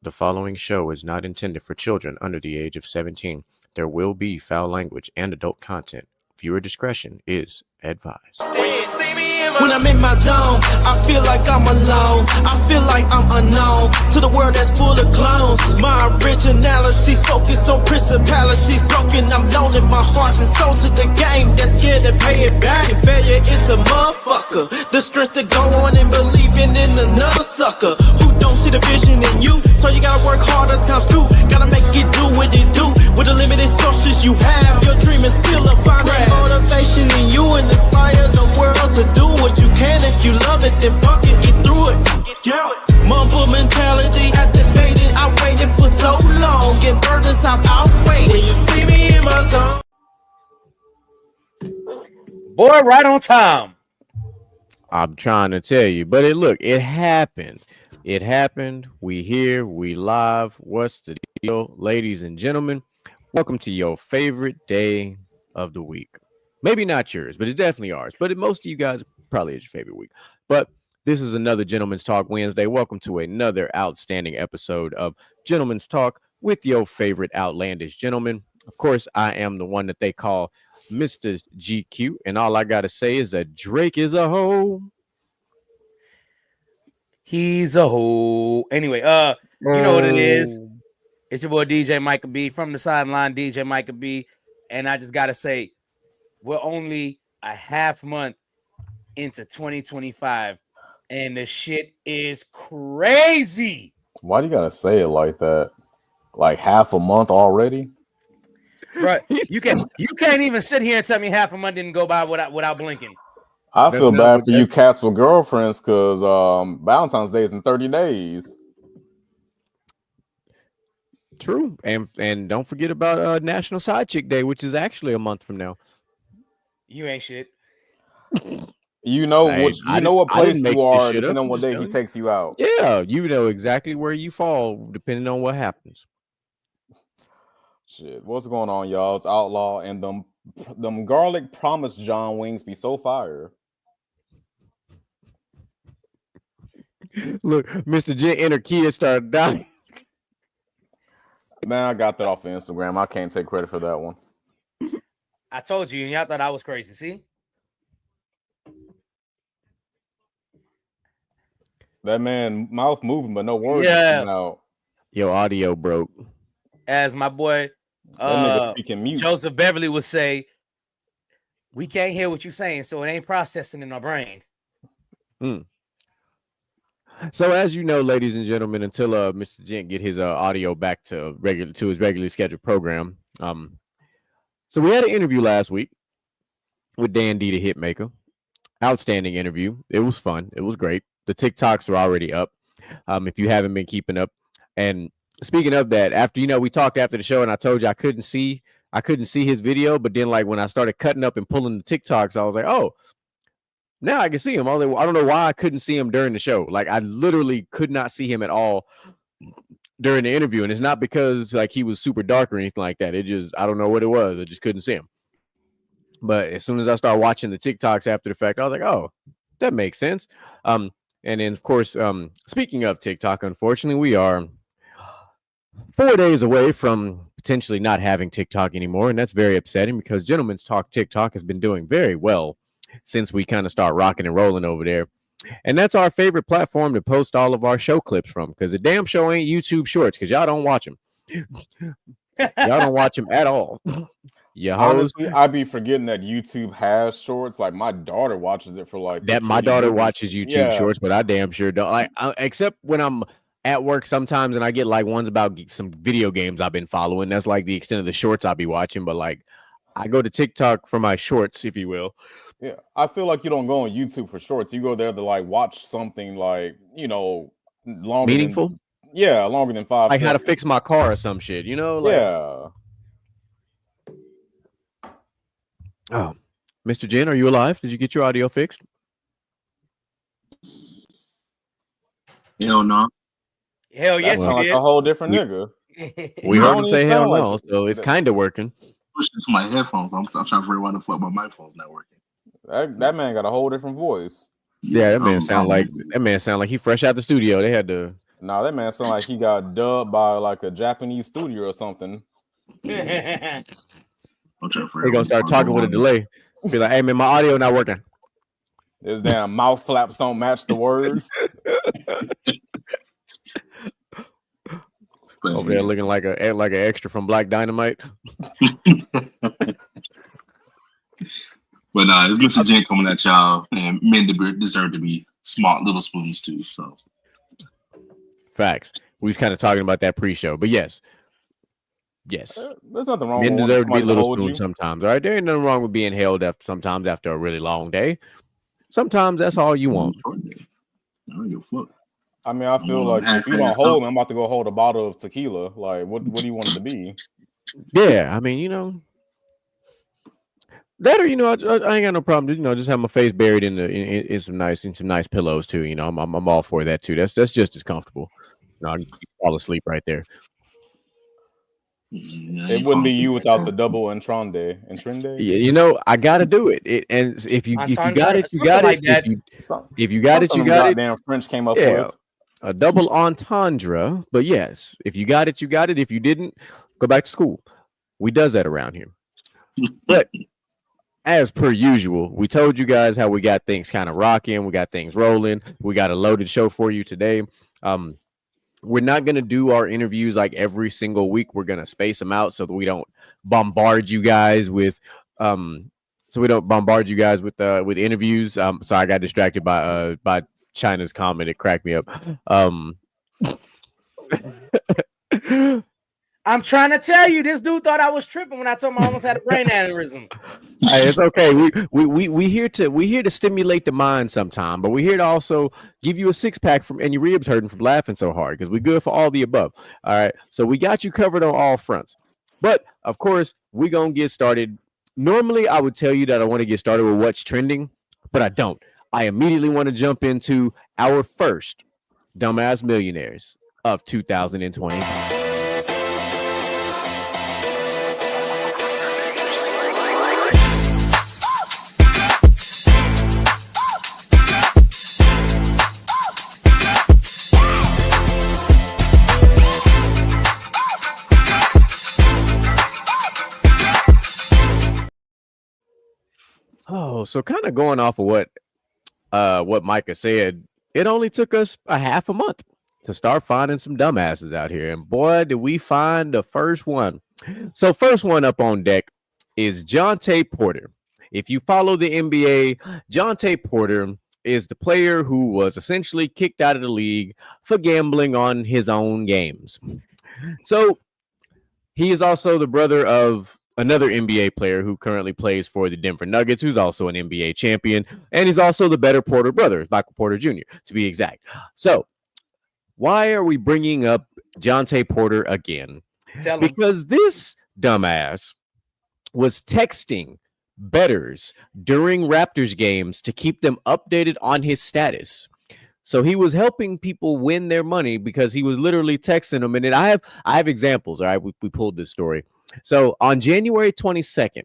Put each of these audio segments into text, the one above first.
The following show is not intended for children under the age of 17. There will be foul language and adult content. Viewer discretion is advised. When I'm in my zone, I feel like I'm alone. I feel like I'm unknown to the world that's full of clones. My originality's focused on principalities broken. I'm loaning my heart and soul to the game that's scared to pay it back. And failure is a motherfucker. The strength to go on and believing in another sucker who don't see the vision in you. So you gotta work harder times two. Gotta make it do what it do. With the limited sources you have, your dream is still a finite motivation in you and inspire the world to do what you can. If you love it, then fuck it, get through it. Yeah. Mumble mentality activated. I waited for so long, and burdens I've outweighed. When you see me in my zone. Boy, right on time. I'm trying to tell you, but it happened. It happened. We here, we live. What's the deal, ladies and gentlemen? Welcome to your favorite day of the week. Maybe not yours, but it's definitely ours. But most of you guys probably is your favorite week. But this is another Gentleman's Talk Wednesday. Welcome to another outstanding episode of Gentleman's Talk with your favorite outlandish gentleman. Of course, I am the one that they call Mr. GQ, and all I gotta say is that Drake is a hoe. He's a hoe. Anyway, you know what it is. It's your boy DJ Micah B from the sideline, DJ Micah B. And I just gotta say, we're only a half month into 2025, and the shit is crazy. Why do you gotta say it like that? Like half a month already? Right. You can't even sit here and tell me half a month didn't go by without blinking. I feel bad for you cats with girlfriends because Valentine's Day is in 30 days. True. And don't forget about National Side Chick Day, which is actually a month from now. You ain't shit. You know what place you are depending on what day he takes you out. Yeah, you know exactly where you fall depending on what happens. Shit, what's going on, y'all? It's Outlaw, and them garlic promise John wings be so fire. Look, Mr. J Enter Kia started dying. Man, I got that off of Instagram. I can't take credit for that one. I told you, and y'all thought I was crazy. See? That man mouth moving, but no words coming out. Your audio broke. As my boy Joseph Beverly would say, we can't hear what you're saying, so it ain't processing in our brain. So as you know, ladies and gentlemen, until Mr. Gent get his audio back to his regularly scheduled program. So we had an interview last week with Dan D, the Hitmaker. Outstanding interview. It was fun. It was great. The TikToks are already up. If you haven't been keeping up. And speaking of that, after we talked after the show, and I told you I couldn't see his video, but then like when I started cutting up and pulling the TikToks, I was like, oh, now I can see him. I don't know why I couldn't see him during the show. Like I literally could not see him at all during the interview, and it's not because like he was super dark or anything like that. It just I don't know what it was. I just couldn't see him. But as soon as I started watching the TikToks after the fact, I was like, oh, that makes sense. And then of course, speaking of TikTok, unfortunately, we are 4 days away from potentially not having TikTok anymore, and that's very upsetting because Gentleman's Talk TikTok has been doing very well since we kind of start rocking and rolling over there. And that's our favorite platform to post all of our show clips from, because the damn show ain't YouTube Shorts, because y'all don't watch them. Y'all don't watch them at all. Yeah, honestly, I be forgetting that YouTube has shorts. Like my daughter watches it for like that. My daughter watches YouTube Shorts, but I damn sure don't. Like, except when I'm at work sometimes, and I get like ones about some video games I've been following. That's like the extent of the shorts I'll be watching. But like, I go to TikTok for my shorts, if you will. Yeah, I feel like you don't go on YouTube for shorts. You go there to like watch something like longer, meaningful. Longer than 5 like seconds. How to fix my car or some shit. Like, Oh, Mr. Jen, are you alive? Did you get your audio fixed? Hell no. Hell yes, you did. A whole different nigga. We heard him say hell no, so it's kind of working. Push into my headphones. I'm trying to figure out why the fuck my microphone's not working. That man got a whole different voice. Yeah, that man sound like he fresh out the studio. They had to Nah, that man sound like he got dubbed by like a Japanese studio or something. I'm trying to They gonna start talking with a delay. Be like, "Hey man, my audio not working." His damn mouth flaps don't match the words. Over there looking like an extra from Black Dynamite. But nah, it's Mr. Jen coming at y'all, and men deserve to be smart little spoons too. So Facts. We was kind of talking about that pre-show, but yes. There's nothing wrong. Men with deserve to be somebody little hold you. spoons sometimes. All right, there ain't nothing wrong with being held sometimes after a really long day. Sometimes that's all you want. I don't give a fuck. I mean, I feel like if you don't hold me, I'm about to go hold a bottle of tequila. Like, what do you want it to be? Yeah, I mean, you know, that or you know, I ain't got no problem. You know, just have my face buried in some nice pillows too. You know, I'm all for that too. That's just as comfortable. You know, I can fall asleep right there. Yeah, It wouldn't be you without the double entrande. Yeah, you know, I gotta do it. And if you got it, you got it. If you got it, you got it. Goddamn French came up with a double entendre. But yes, if you got it, you got it. If you didn't, go back to school. We does that around here. But as per usual, we told you guys how we got things kind of rocking. We got things rolling. We got a loaded show for you today. We're not going to do our interviews like every single week. We're going to space them out so that we don't bombard you guys with with interviews. So I got distracted by China's comment. It cracked me up. I'm trying to tell you, this dude thought I was tripping when I told him I almost had a brain aneurysm. Hey, it's okay. We here to stimulate the mind sometime, but we're here to also give you a 6-pack and your ribs hurting from laughing so hard because we're good for all the above. All right, so we got you covered on all fronts. But of course, we're gonna get started. Normally, I would tell you that I want to get started with what's trending, but I don't. I immediately want to jump into our first Dumbass Millionaires of 2020. Oh, so kind of going off of what Micah said, it only took us a half a month to start finding some dumbasses out here. And boy, did we find the first one. So first one up on deck is Jontay Porter. If you follow the NBA, Jontay Porter is the player who was essentially kicked out of the league for gambling on his own games. So he is also the brother of another NBA player who currently plays for the Denver Nuggets, who's also an NBA champion, and he's also the better Porter brother, Michael Porter Jr., to be exact. So why are we bringing up Jontay Porter again? Because this dumbass was texting bettors during Raptors games to keep them updated on his status. So he was helping people win their money because he was literally texting them. And I have examples. All right, we pulled this story. So on January 22nd,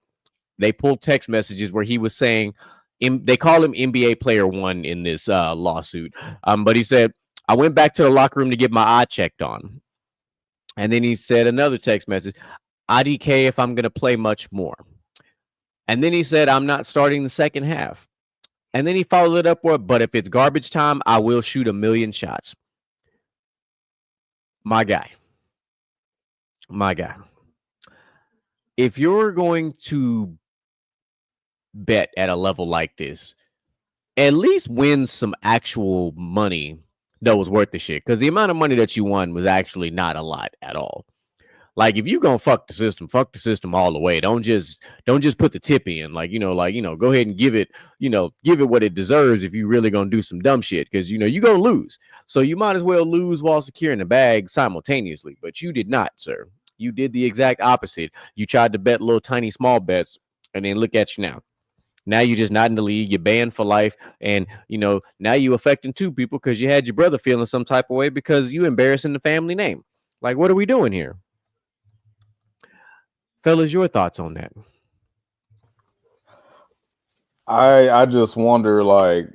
they pulled text messages where he was saying, they call him NBA Player One in this lawsuit. But he said, I went back to the locker room to get my eye checked on. And then he said another text message, IDK if I'm going to play much more. And then he said, I'm not starting the second half. And then he followed it up with, but if it's garbage time, I will shoot 1 million shots. My guy. If you're going to bet at a level like this, at least win some actual money that was worth the shit. Because the amount of money that you won was actually not a lot at all. Like if you gonna fuck the system all the way. Don't just put the tip in. Go ahead and give it what it deserves if you really gonna do some dumb shit. Because you're gonna lose. So you might as well lose while securing the bag simultaneously. But you did not, sir. You did the exact opposite. You tried to bet little tiny small bets, and then look at you now. Now you're just not in the league. You're banned for life. And, now you affecting 2 people because you had your brother feeling some type of way because you embarrassing the family name. Like, what are we doing here? Fellas, your thoughts on that? I just wonder, like,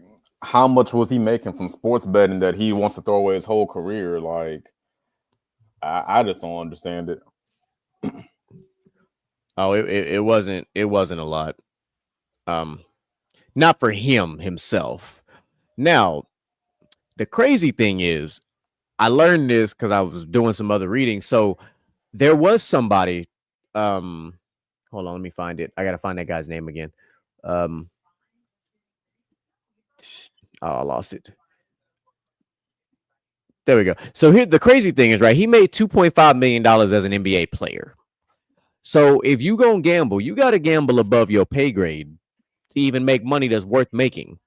how much was he making from sports betting that he wants to throw away his whole career? Like, I just don't understand it. Oh, it wasn't a lot. Not for himself. Now, the crazy thing is, I learned this because I was doing some other reading. So there was somebody. Hold on, let me find it. I gotta find that guy's name again. Oh, I lost it. There we go. So here, the crazy thing is, right? He made $2.5 million as an NBA player. So if you go and gamble, you got to gamble above your pay grade to even make money that's worth making.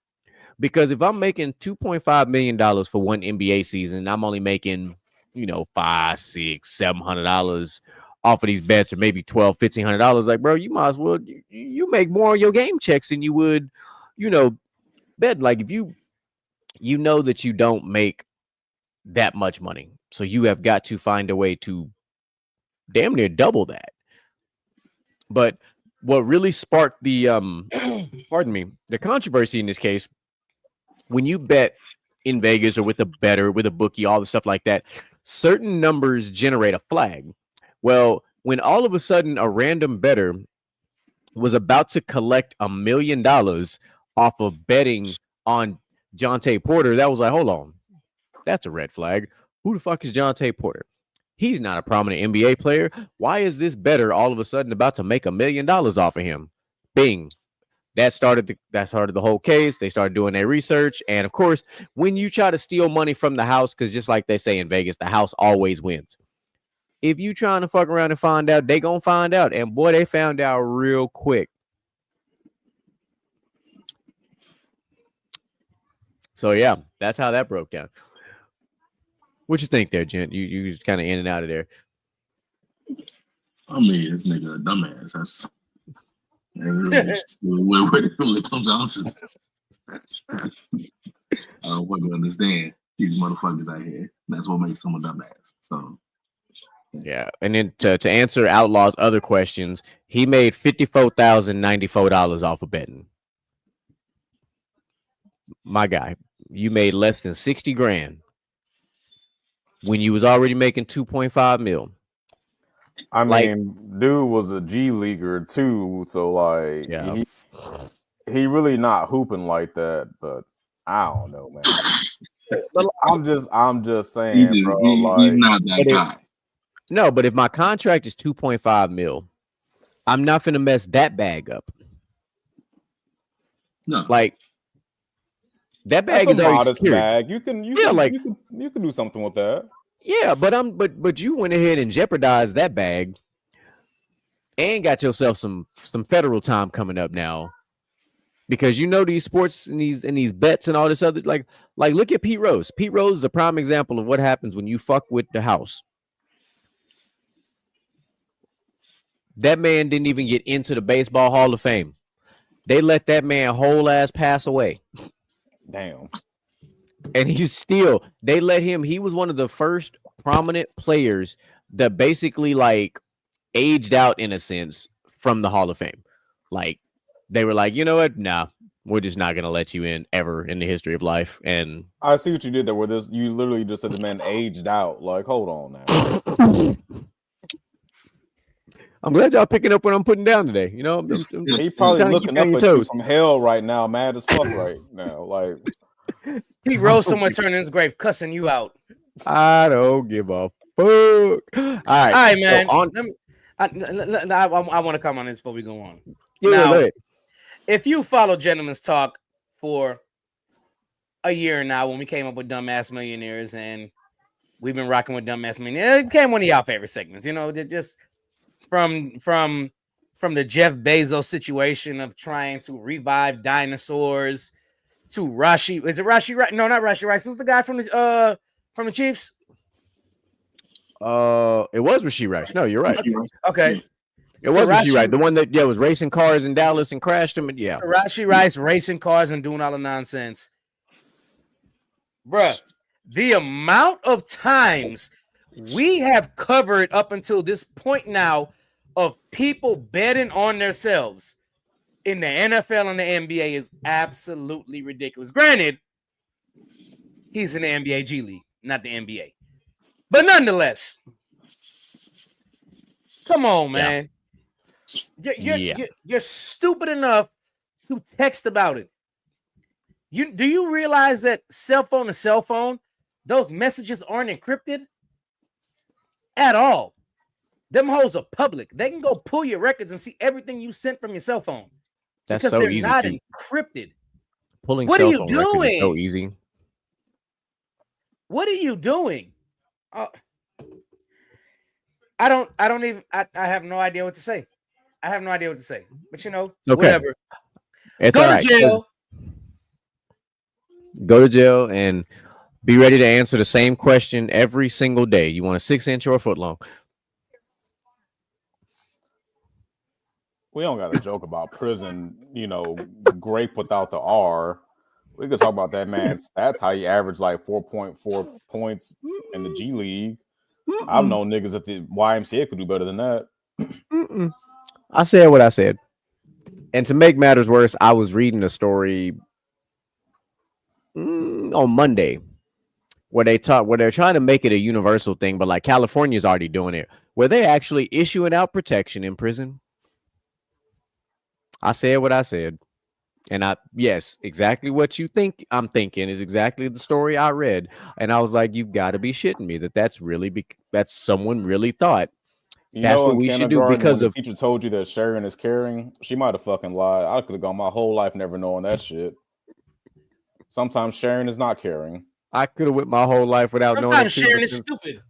Because if I'm making $2.5 million for one NBA season, I'm only making, $500, $600, $700 off of these bets, or maybe $1,200, $1,500. Like, bro, you might as well you make more on your game checks than you would, bet. Like, if you know that you don't make that much money, so you have got to find a way to damn near double that. But what really sparked the the controversy in this case, when you bet in Vegas or with a bettor, with a bookie, all the stuff like that, certain numbers generate a flag. Well, when all of a sudden a random bettor was about to collect $1 million off of betting on Jontay Porter, that was like, hold on, that's a red flag. Who the fuck is Jontay Porter? He's not a prominent NBA player. Why is this bettor all of a sudden about to make $1 million off of him? Bing. That started the whole case. They started doing their research. And of course, when you try to steal money from the house, because just like they say in Vegas, the house always wins. If you trying to fuck around and find out, they gonna find out. And boy, they found out real quick. So yeah, that's how that broke down. What you think there, gent? You just kind of in and out of there. I mean, this nigga a dumbass. That's what it comes down to. I don't fucking understand these motherfuckers out here. That's what makes them a dumbass. So yeah, and then to answer Outlaw's other questions, he made $54,094 off of betting. My guy, you made less than 60 grand when you was already making 2.5 mil. I mean, dude was a G leaguer too, so like, yeah, he really not hooping like that. But I don't know, man. I'm just saying, he's not that guy. No, but if my contract is 2.5 mil, I'm not finna mess that bag up. No, like that bag is already secured. Bag. You can do something with that. Yeah, but you went ahead and jeopardized that bag and got yourself some federal time coming up now, because these sports and these bets and all this other like look at Pete Rose. Pete Rose is a prime example of what happens when you fuck with the house. That man didn't even get into the Baseball Hall of Fame. They let that man whole ass pass away. Damn. And they let him, he was one of the first prominent players that basically like aged out in a sense from the Hall of Fame. Like they were like, you know what? Nah, we're just not going to let you in ever in the history of life. And I see what you did there with this. You literally just said the man aged out. Like, hold on now. I'm glad y'all picking up what I'm putting down today. He probably looking up at you from hell right now, mad as fuck right now. Like, Pete Rose somewhere turning his grave, cussing you out. I don't give a fuck. All right, man. So I want to come on this before we go on. Yeah, if you follow Gentleman's Talk for a year now, when we came up with Dumbass Millionaires, and we've been rocking with Dumbass Millionaires, it became one of y'all favorite segments. Just from the Jeff Bezos situation of trying to revive dinosaurs to Rashi. Is it Rashi? No, not Rashi Rice. Who's the guy from the Chiefs? It was Rasheed Rice. No, you're right. Okay. It was Rasheed Rice. The one that was racing cars in Dallas and crashed them. And Rashi Rice racing cars and doing all the nonsense. Bruh, the amount of times we have covered up until this point now of people betting on themselves. in the NFL and the NBA is absolutely ridiculous. Granted, he's in the NBA G League, not the NBA. But nonetheless, come on, man. You're stupid enough to text about it. Do you realize that cell phone to cell phone, those messages aren't encrypted at all? Them hoes are public. They can go pull your records and see everything you sent from your cell phone. That's because so they're easy. not encrypted. Pulling what cell are you phone doing? Is so easy. What are you doing? I have no idea what to say. But you know, okay. Whatever. It's go to jail. Go to jail and be ready to answer the same question every single day. You want a 6-inch or a foot long? We don't got to joke about prison, you know, grape without the R. We could talk about that, man. That's how you average like 4.4 points in the G League. I've known niggas at the YMCA could do better than that. I said what I said. And to make matters worse, I was reading a story on Monday where they're trying to make it a universal thing, but like California's already doing it, where they're actually issuing out protection in prison. I said what I said. And yes, exactly what you think I'm thinking is exactly the story I read. And I was like, you've got to be shitting me that's someone really thought. That's what we should do because the teacher told you that sharing is caring. She might have fucking lied. I could have gone my whole life never knowing that shit. Sometimes sharing is not caring. I could have went my whole life without knowing. Sometimes sharing is stupid.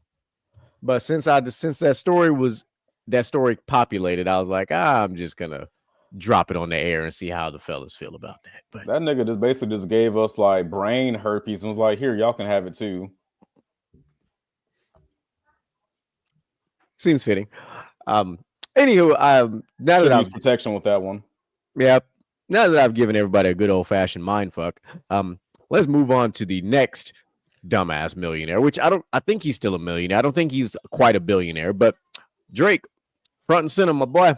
But since that story populated, I was like, I'm just gonna drop it on the air and see how the fellas feel about that. But that nigga just gave us like brain herpes and was like, here, y'all can have it too. Seems fitting. Anywho, now that I've protection with that one. Yeah. Now that I've given everybody a good old-fashioned mind fuck, let's move on to the next dumbass millionaire, which I think he's still a millionaire. I don't think he's quite a billionaire, but Drake, front and center, my boy.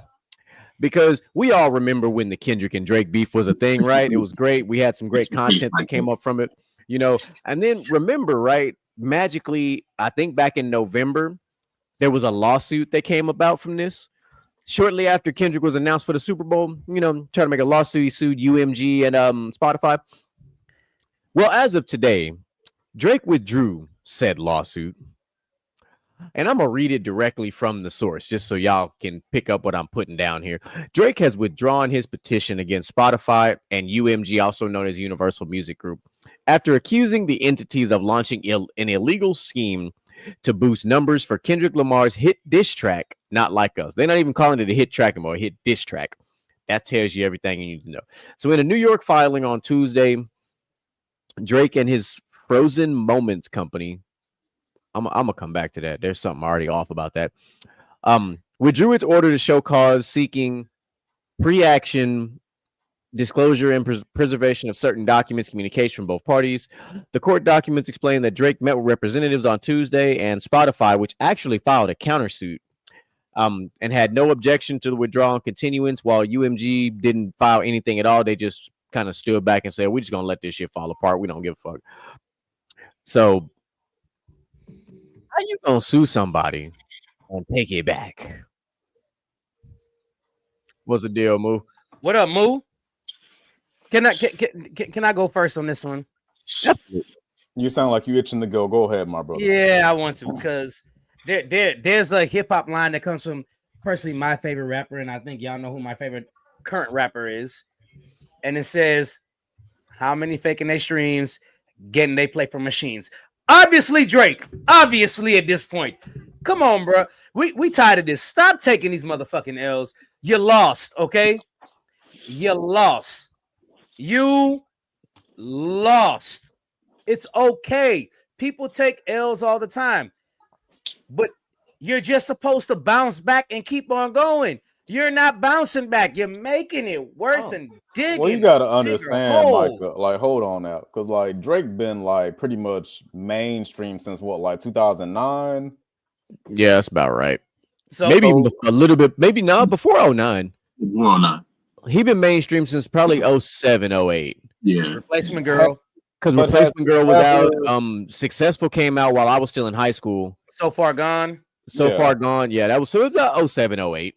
Because we all remember when the Kendrick and Drake beef was a thing, right? It was great. We had some great content that came up from it, you know. And then remember, right? Magically, I think back in November, there was a lawsuit that came about from this. Shortly after Kendrick was announced for the Super Bowl, you know, trying to make a lawsuit, he sued UMG and Spotify. Well, as of today, Drake withdrew said lawsuit. And I'm going to read it directly from the source, just so y'all can pick up what I'm putting down here. Drake has withdrawn his petition against Spotify and UMG, also known as Universal Music Group, after accusing the entities of launching an illegal scheme to boost numbers for Kendrick Lamar's hit diss track, Not Like Us. They're not even calling it a hit track anymore, a hit diss track. That tells you everything you need to know. So in a New York filing on Tuesday, Drake and his Frozen Moments company, I'm gonna come back to that. There's something already off about that. Withdrew its order to show cause seeking pre-action disclosure and preservation of certain documents, communication from both parties. The court documents explain that Drake met with representatives on Tuesday and Spotify, which actually filed a countersuit, and had no objection to the withdrawal and continuance, while UMG didn't file anything at all. They just kind of stood back and said, we're just gonna let this shit fall apart. We don't give a fuck. So how you gonna sue somebody and take it back? What's the deal, Moo? What up, Moo? Can I go first on this one? You sound like you itching to go. Go ahead, my brother. Yeah, I want to, because there's a hip hop line that comes from personally my favorite rapper, and I think y'all know who my favorite current rapper is. And it says, "How many faking they streams, getting they play from machines?" Obviously, Drake. Obviously, at this point, come on, bro. We tired of this. Stop taking these motherfucking L's. You lost, okay? You lost. You lost. It's okay. People take L's all the time, but you're just supposed to bounce back and keep on going. You're not bouncing back. You're making it worse and digging. Well, you gotta understand, Micah. Like, hold on now, because like Drake been like pretty much mainstream since what, like 2009. Yeah, that's about right. So maybe a little bit, maybe not before 09. 09. He been mainstream since probably 07, 08. Yeah. Replacement Girl. Because But Replacement Girl was ever- out. Successful came out while I was still in high school. So Far Gone. So Yeah. Far Gone. Yeah, that was so about 07, 08.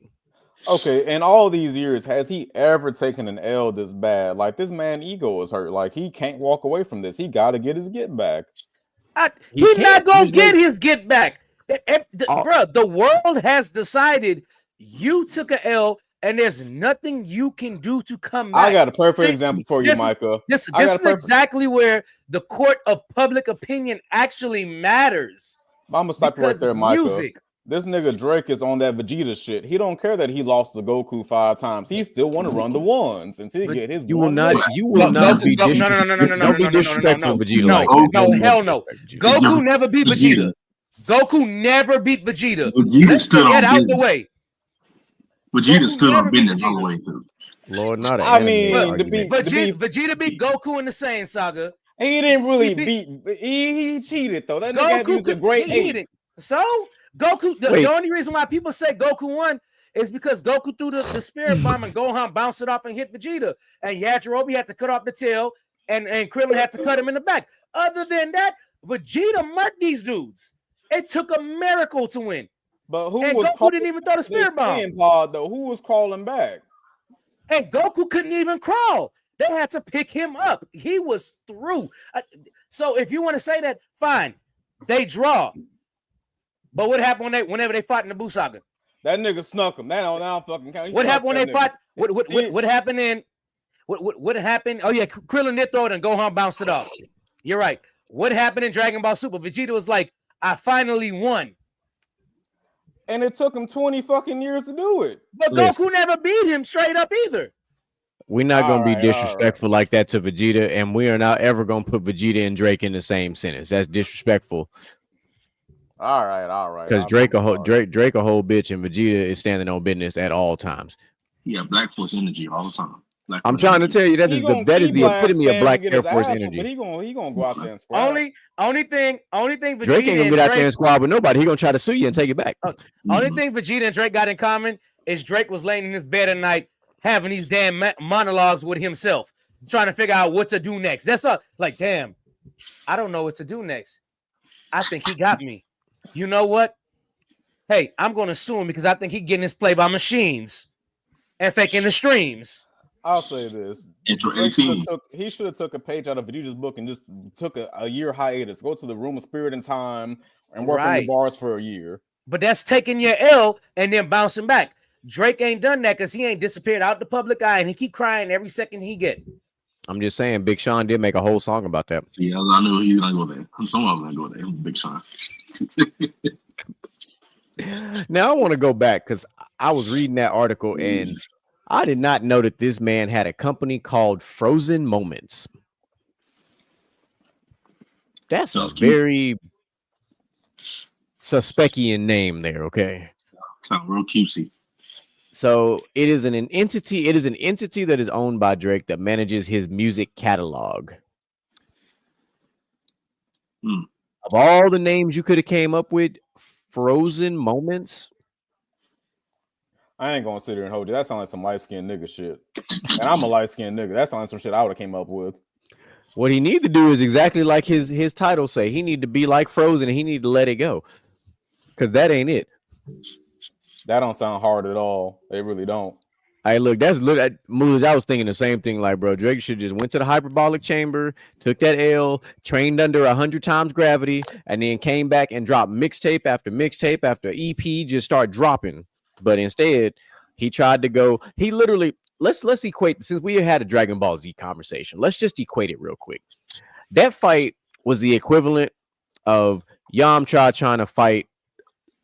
Okay, in all these years, has he ever taken an L this bad? Like, this man ego is hurt. Like, he can't walk away from this. He got to get his get back. He's not can't. gonna There's get no- his get back. Bruh, the world has decided you took a L and there's nothing you can do to come back. I got a perfect See, example for you, this is- Micah. This I got a is perfect- exactly where the court of public opinion actually matters. I'm gonna stop you right Because there, it's Micah. music. This nigga Drake is on that Vegeta shit. He don't care that he lost to Goku 5 times. He still want to run the ones until he But get his. You will one not. leg. You will not be no, disrespectful. Don't be disrespectful, Vegeta. no, like no, that. hell no. Vegeta. Goku never beat Vegeta. Goku never beat Vegeta. Vegeta Let's stood get on out the business. way. Vegeta Goku stood never on beat business all the Vegeta. way through. Lord, not an I anime mean, argument. to be- Vegeta beat Goku in the Saiyan saga. And he didn't really He beat. He cheated though. That nigga had to use a great he 8. did. So Goku, Wait. the only reason why people say Goku won is because Goku threw the spirit bomb and Gohan bounced it off and hit Vegeta. And Yajirobe had to cut off the tail and Krillin had to cut him in the back. Other than that, Vegeta murked these dudes. It took a miracle to win. But who And was Goku didn't even throw the the spirit bomb. Saiyan pod though? Who was crawling back? And Goku couldn't even crawl. They had to pick him up. He was through. So if you want to say that, fine. They draw. But what happened whenever they fought in the Buu saga? That nigga snuck him. That don't fucking count. He What snuck happened when that they nigga. fought? What happened in? What happened? Oh yeah, Krillin did throw it and Gohan bounced it off. You're right. What happened in Dragon Ball Super? Vegeta was like, "I finally won," And it took him 20 fucking years to do it. but Listen. Goku never beat him straight up either. We're not All gonna be right, all disrespectful like that to Vegeta, and we are not ever gonna put Vegeta and Drake in the same sentence. That's disrespectful. All right. Because Drake a whole bitch, and Vegeta is standing on business at all times. Yeah, Black Force energy all the time. Black I'm Force trying to energy. tell you that He is gonna the epitome of spam Black and get Air his Force ass whooped, energy. But he gonna go out there and scrap. Only thing Vegeta Drake ain't gonna and get out Drake, there and squab with nobody. He gonna try to sue you and take it back. only thing Vegeta and Drake got in common is Drake was laying in his bed at night having these damn monologues with himself, trying to figure out what to do next. That's all. Like, damn, I don't know what to do next. I think he got me. You know what? Hey, I'm going to sue him because I think he getting his play by machines and faking the streams. I'll say this. Intro Drake 18. he should have took a page out of Vegeta's book and just took a year hiatus. Go to the Room of Spirit and Time and work on Right. the bars for a year. But that's taking your L and then bouncing back. Drake ain't done that because he ain't disappeared out the public eye and he keep crying every second he get. I'm just saying, Big Sean did make a whole song about that. Yeah, I knew he was gonna go there. Someone was gonna go there. It was Big Sean. Now I want to go back because I was reading that article and I did not know that this man had a company called Frozen Moments. That's a Sounds cute. very suspectian name there, okay? Sound real cutesy. So it is an entity. It is an entity that is owned by Drake that manages his music catalog. Hmm. Of all the names you could have came up with, Frozen Moments. I ain't gonna sit here and hold you. That sounds like some light skinned nigga shit. And I'm a light skinned nigga. That sounds like some shit I would have came up with. What he need to do is exactly like his title say. He need to be like Frozen and he need to let it go. Because that ain't it. That don't sound hard at all. They really don't. Hey, look, Moose, I was thinking the same thing. Like, bro, Drake should just went to the hyperbolic chamber, took that L, trained under 100 times gravity, and then came back and dropped mixtape after mixtape after EP, just start dropping. But instead, he tried to go. He literally let's equate, since we had a Dragon Ball Z conversation. Let's just equate it real quick. That fight was the equivalent of Yamcha trying to fight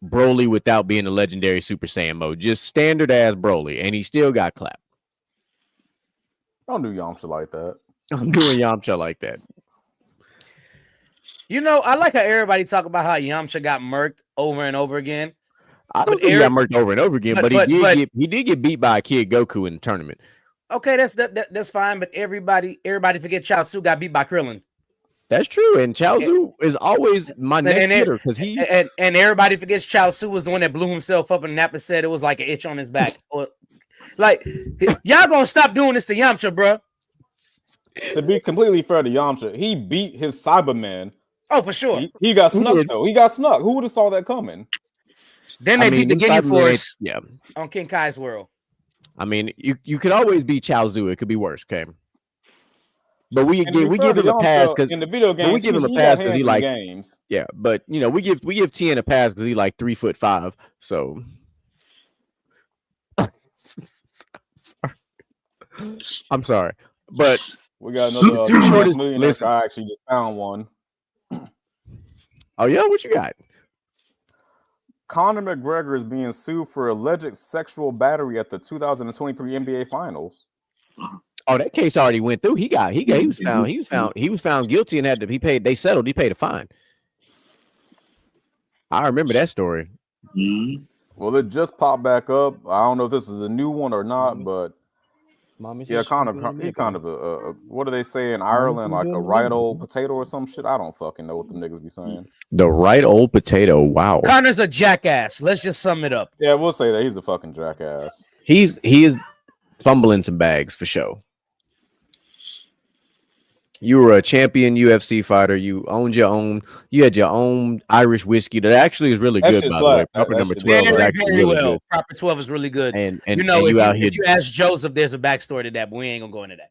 Broly without being a legendary Super Saiyan mode, just standard ass Broly, and he still got clapped. Don't do Yamcha like that. I'm doing Yamcha like that. You know, I like how everybody talk about how Yamcha got murked over and over again. I don't But think he Eric- got murked over and over again, but he did get beat by a kid Goku in the tournament. Okay, that's fine, but everybody forget Chaozu got beat by Krillin. That's true, and Chaozu is always my next and- hitter because he. And everybody forgets Chaozu was the one that blew himself up and Nappa said it was like an itch on his back. Or Like, y'all gonna stop doing this to Yamcha, bro. To be completely fair to Yamcha, he beat his Cyberman. Oh, for sure. He got snuck though. He got snuck. Who would have saw that coming? Then they beat the Ginyu Force yeah. on King Kai's world. I mean, you could always beat Chaozu. It could be worse, okay? But we give him a pass because in the video games we give him a pass because he like games. Yeah, but you know we give Tien a pass because he like 3'5". So I'm sorry, but we got another two shortest. Listen, I actually just found one. Oh yeah, what you got? Conor McGregor is being sued for alleged sexual battery at the 2023 NBA Finals. Oh, that case already went through. He was found guilty and they settled. He paid a fine. I remember that story. Mm-hmm. Well, it just popped back up. I don't know if this is a new one or not, but yeah, he kind of a what do they say in Ireland, like a right old potato or some shit? I don't fucking know what the niggas be saying. The right old potato. Wow. Conor's a jackass. Let's just sum it up. Yeah, we'll say that he's a fucking jackass. He is fumbling some bags for sure. You were a champion UFC fighter. You owned your own. You had your own Irish whiskey that actually is really good. By the way, Proper number 12 is actually really good. Proper 12 is really good. And you know, if you ask Joseph, there's a backstory to that, but we ain't gonna go into that.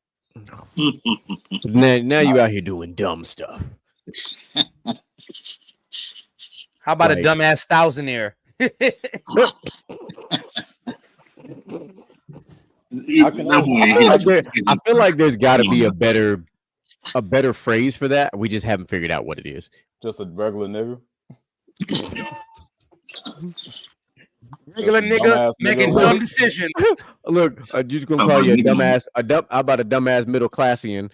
now you out here doing dumb stuff. How about a dumbass thousandaire? I feel like there's got to be a better phrase for that. We just haven't figured out what it is. Just a regular nigga. Regular nigga making dumb decision. Look, you're just gonna call you a dumbass. How about a dumbass middle classian?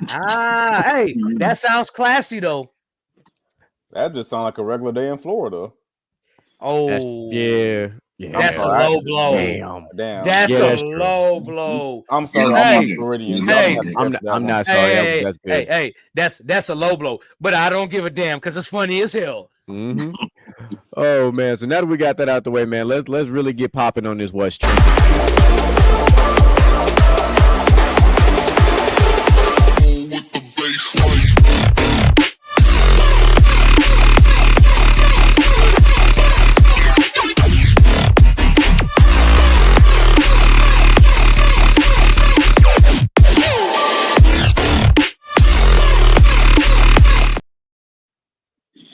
Hey, that sounds classy though. That just sounds like a regular day in Florida. Oh, yeah. That's a low blow. Damn. That's a low blow. I'm sorry. I'm not sorry. That's good. Hey, that's a low blow. But I don't give a damn because it's funny as hell. Mm-hmm. Oh man! So now that we got that out the way, man, let's really get popping on this West Street.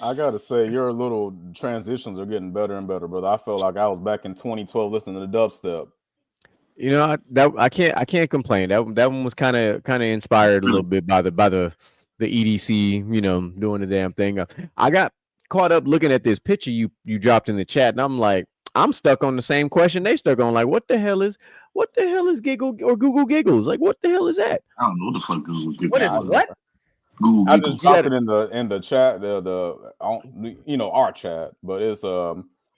I gotta say, your little transitions are getting better and better, brother. I felt like I was back in 2012 listening to the dubstep. You know, I can't complain. That one was kind of inspired a little bit by the EDC, you know, doing the damn thing. I got caught up looking at this picture you dropped in the chat, and I'm like, I'm stuck on the same question they stuck on. Like, what the hell is Giggle or Google Giggles? Like, what the hell is that? I don't know what the fuck Google Giggles. What is what? Google I Giggles. just dropped it in the chat, the you know, our chat, but it's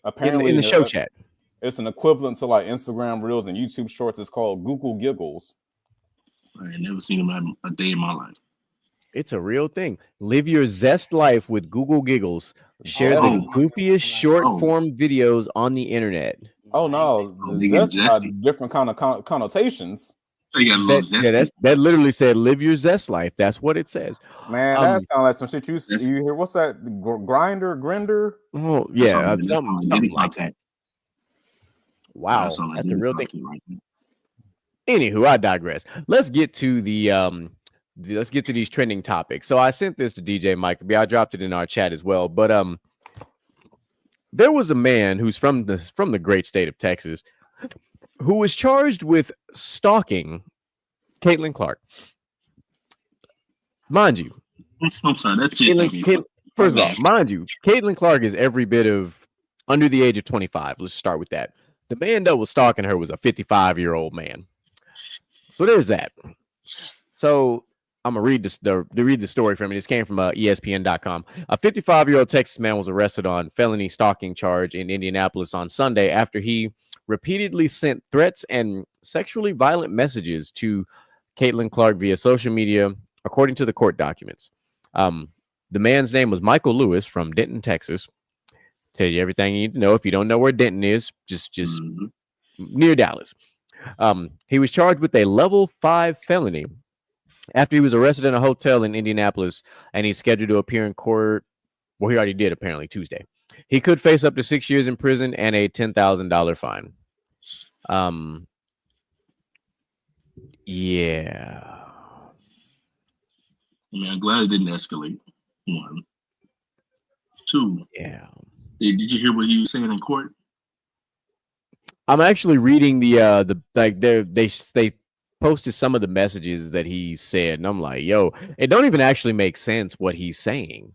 apparently in the show chat. It's an equivalent to like Instagram Reels and YouTube Shorts. It's called Google Giggles. I ain't never seen them a day in my life. It's a real thing. Live your zest life with Google Giggles. Share the goofiest short form videos on the internet. Oh no, zest got different kind of connotations. That literally said "live your zest life." That's what it says. Man, that sounds like some shit you hear. What's that? Grinder? Oh yeah, something like that. Wow, that's a real thing. Anywho, I digress. Let's get to these trending topics. So I sent this to DJ Mike B. I dropped it in our chat as well. But there was a man who's from the great state of Texas who was charged with stalking Caitlin Clark. Mind you, I'm sorry, that's first of all, mind you, Caitlin Clark is every bit of under the age of 25. Let's start with that. The man that was stalking her was a 55-year-old man. So there's that. So I'm gonna read the story from it. This came from ESPN.com. A 55-year-old Texas man was arrested on felony stalking charge in Indianapolis on Sunday after he repeatedly sent threats and sexually violent messages to Caitlin Clark via social media, according to the court documents. The man's name was Michael Lewis from Denton, Texas. Tell you everything you need to know. If you don't know where Denton is, just near Dallas. He was charged with a level 5 felony after he was arrested in a hotel in Indianapolis, and he's scheduled to appear in court. Well, he already did apparently Tuesday. He could face up to 6 years in prison and a $10,000 fine. Yeah. I mean, I'm glad it didn't escalate. 1, 2. Yeah. Did you hear what he was saying in court? I'm actually reading the like they posted some of the messages that he said, and I'm like, yo, it don't even actually make sense what he's saying.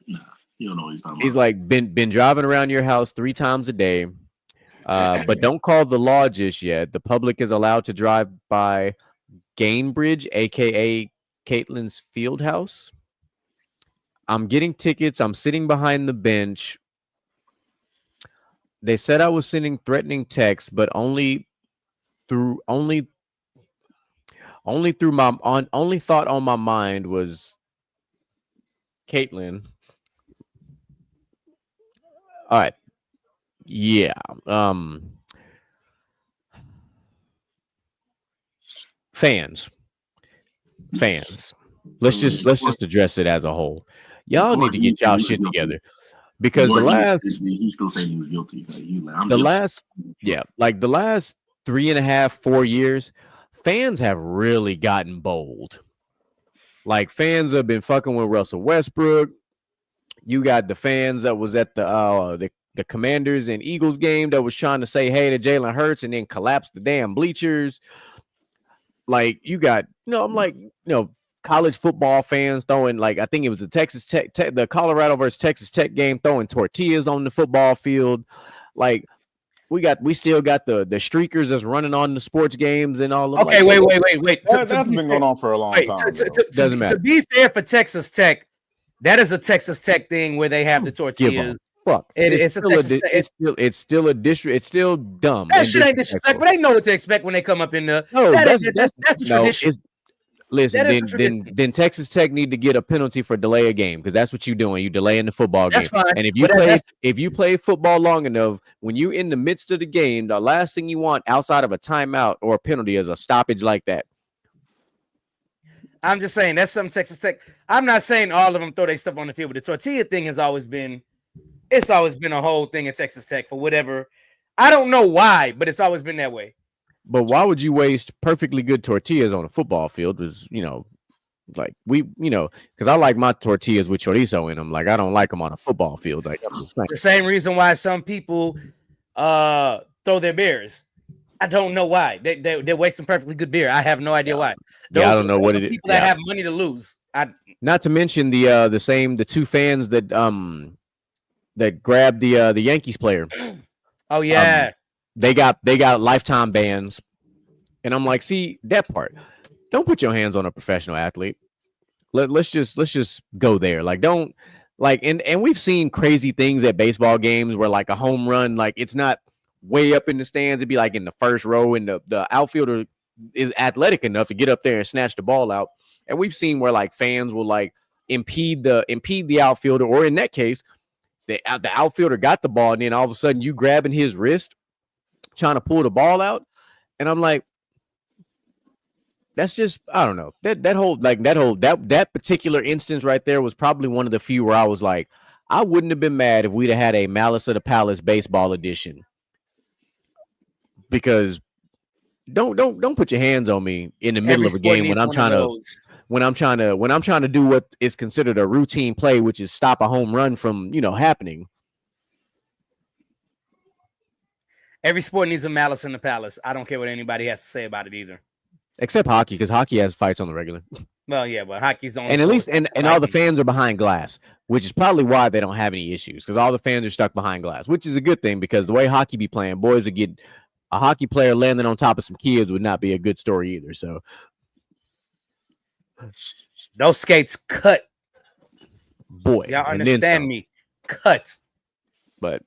Nah, you don't know what he's talking about. He's like, been driving around your house 3 times a day, but don't call the law just yet. The public is allowed to drive by Gainbridge, aka Caitlin's field house. I'm getting tickets. I'm sitting behind the bench. They said I was sending threatening texts, but only thought on my mind was Caitlin. All right. Yeah. Fans. Let's just address it as a whole. Y'all need to get y'all shit together, because the last he's still saying he was guilty. Like, the last 3.5, 4 years, fans have really gotten bold. Like, fans have been fucking with Russell Westbrook. You got the fans that was at the Commanders and Eagles game that was trying to say hey to Jalen Hurts and then collapsed the damn bleachers. Like, you got, I'm like, college football fans throwing, like, I think it was the Texas Tech, the Colorado versus Texas Tech game, throwing tortillas on the football field. Like, we still got the streakers that's running on the sports games and all of that. Okay, wait. That's been going on for a long time. Doesn't matter. To be fair for Texas Tech, that is a Texas Tech thing where they have the tortillas. Fuck. It's still a district. It's still dumb. That shit ain't disrespect, but they know what to expect when they come up in the. No, that's the tradition. Listen, then Texas Tech need to get a penalty for delay a game, because that's what you're doing. You delaying the football game. That's fine. And if you play football long enough, when you're in the midst of the game, the last thing you want outside of a timeout or a penalty is a stoppage like that. I'm just saying that's something Texas Tech. I'm not saying all of them throw their stuff on the field, but the tortilla thing has always been. It's always been a whole thing at Texas Tech for whatever. I don't know why, but it's always been that way. But why would you waste perfectly good tortillas on a football field? Because, like because I like my tortillas with chorizo in them. Like, I don't like them on a football field. Like, the same reason why some people throw their beers. I don't know why. They're wasting perfectly good beer. I have no idea why. I don't know what it is. People that have money to lose. Not to mention the 2 fans that grabbed the Yankees player. Oh yeah. They got lifetime bans. And I'm like, see, that part. Don't put your hands on a professional athlete. Let's just go there. Like, don't, like, and we've seen crazy things at baseball games where, like, a home run, like, it's not way up in the stands. It'd be like in the first row, and the outfielder is athletic enough to get up there and snatch the ball out. And we've seen where, like, fans will, like, impede the outfielder, or in that case, the outfielder got the ball, and then all of a sudden you grabbing his wrist, trying to pull the ball out. And I'm like, that's just, I don't know. That particular instance right there was probably one of the few where I was like, I wouldn't have been mad if we'd have had a Malice of the Palace baseball edition. Because don't put your hands on me in the middle of a game when I'm trying to do what is considered a routine play, which is stop a home run from, happening. Every sport needs a Malice in the Palace. I don't care what anybody has to say about it either. Except hockey, because hockey has fights on the regular. Well, yeah, but hockey's the only. And at least, and all the fans are behind glass, which is probably why they don't have any issues, because all the fans are stuck behind glass, which is a good thing, because the way hockey be playing, boys would get a hockey player landing on top of some kids would not be a good story either. So those skates cut. Boy, y'all understand me? Cut. But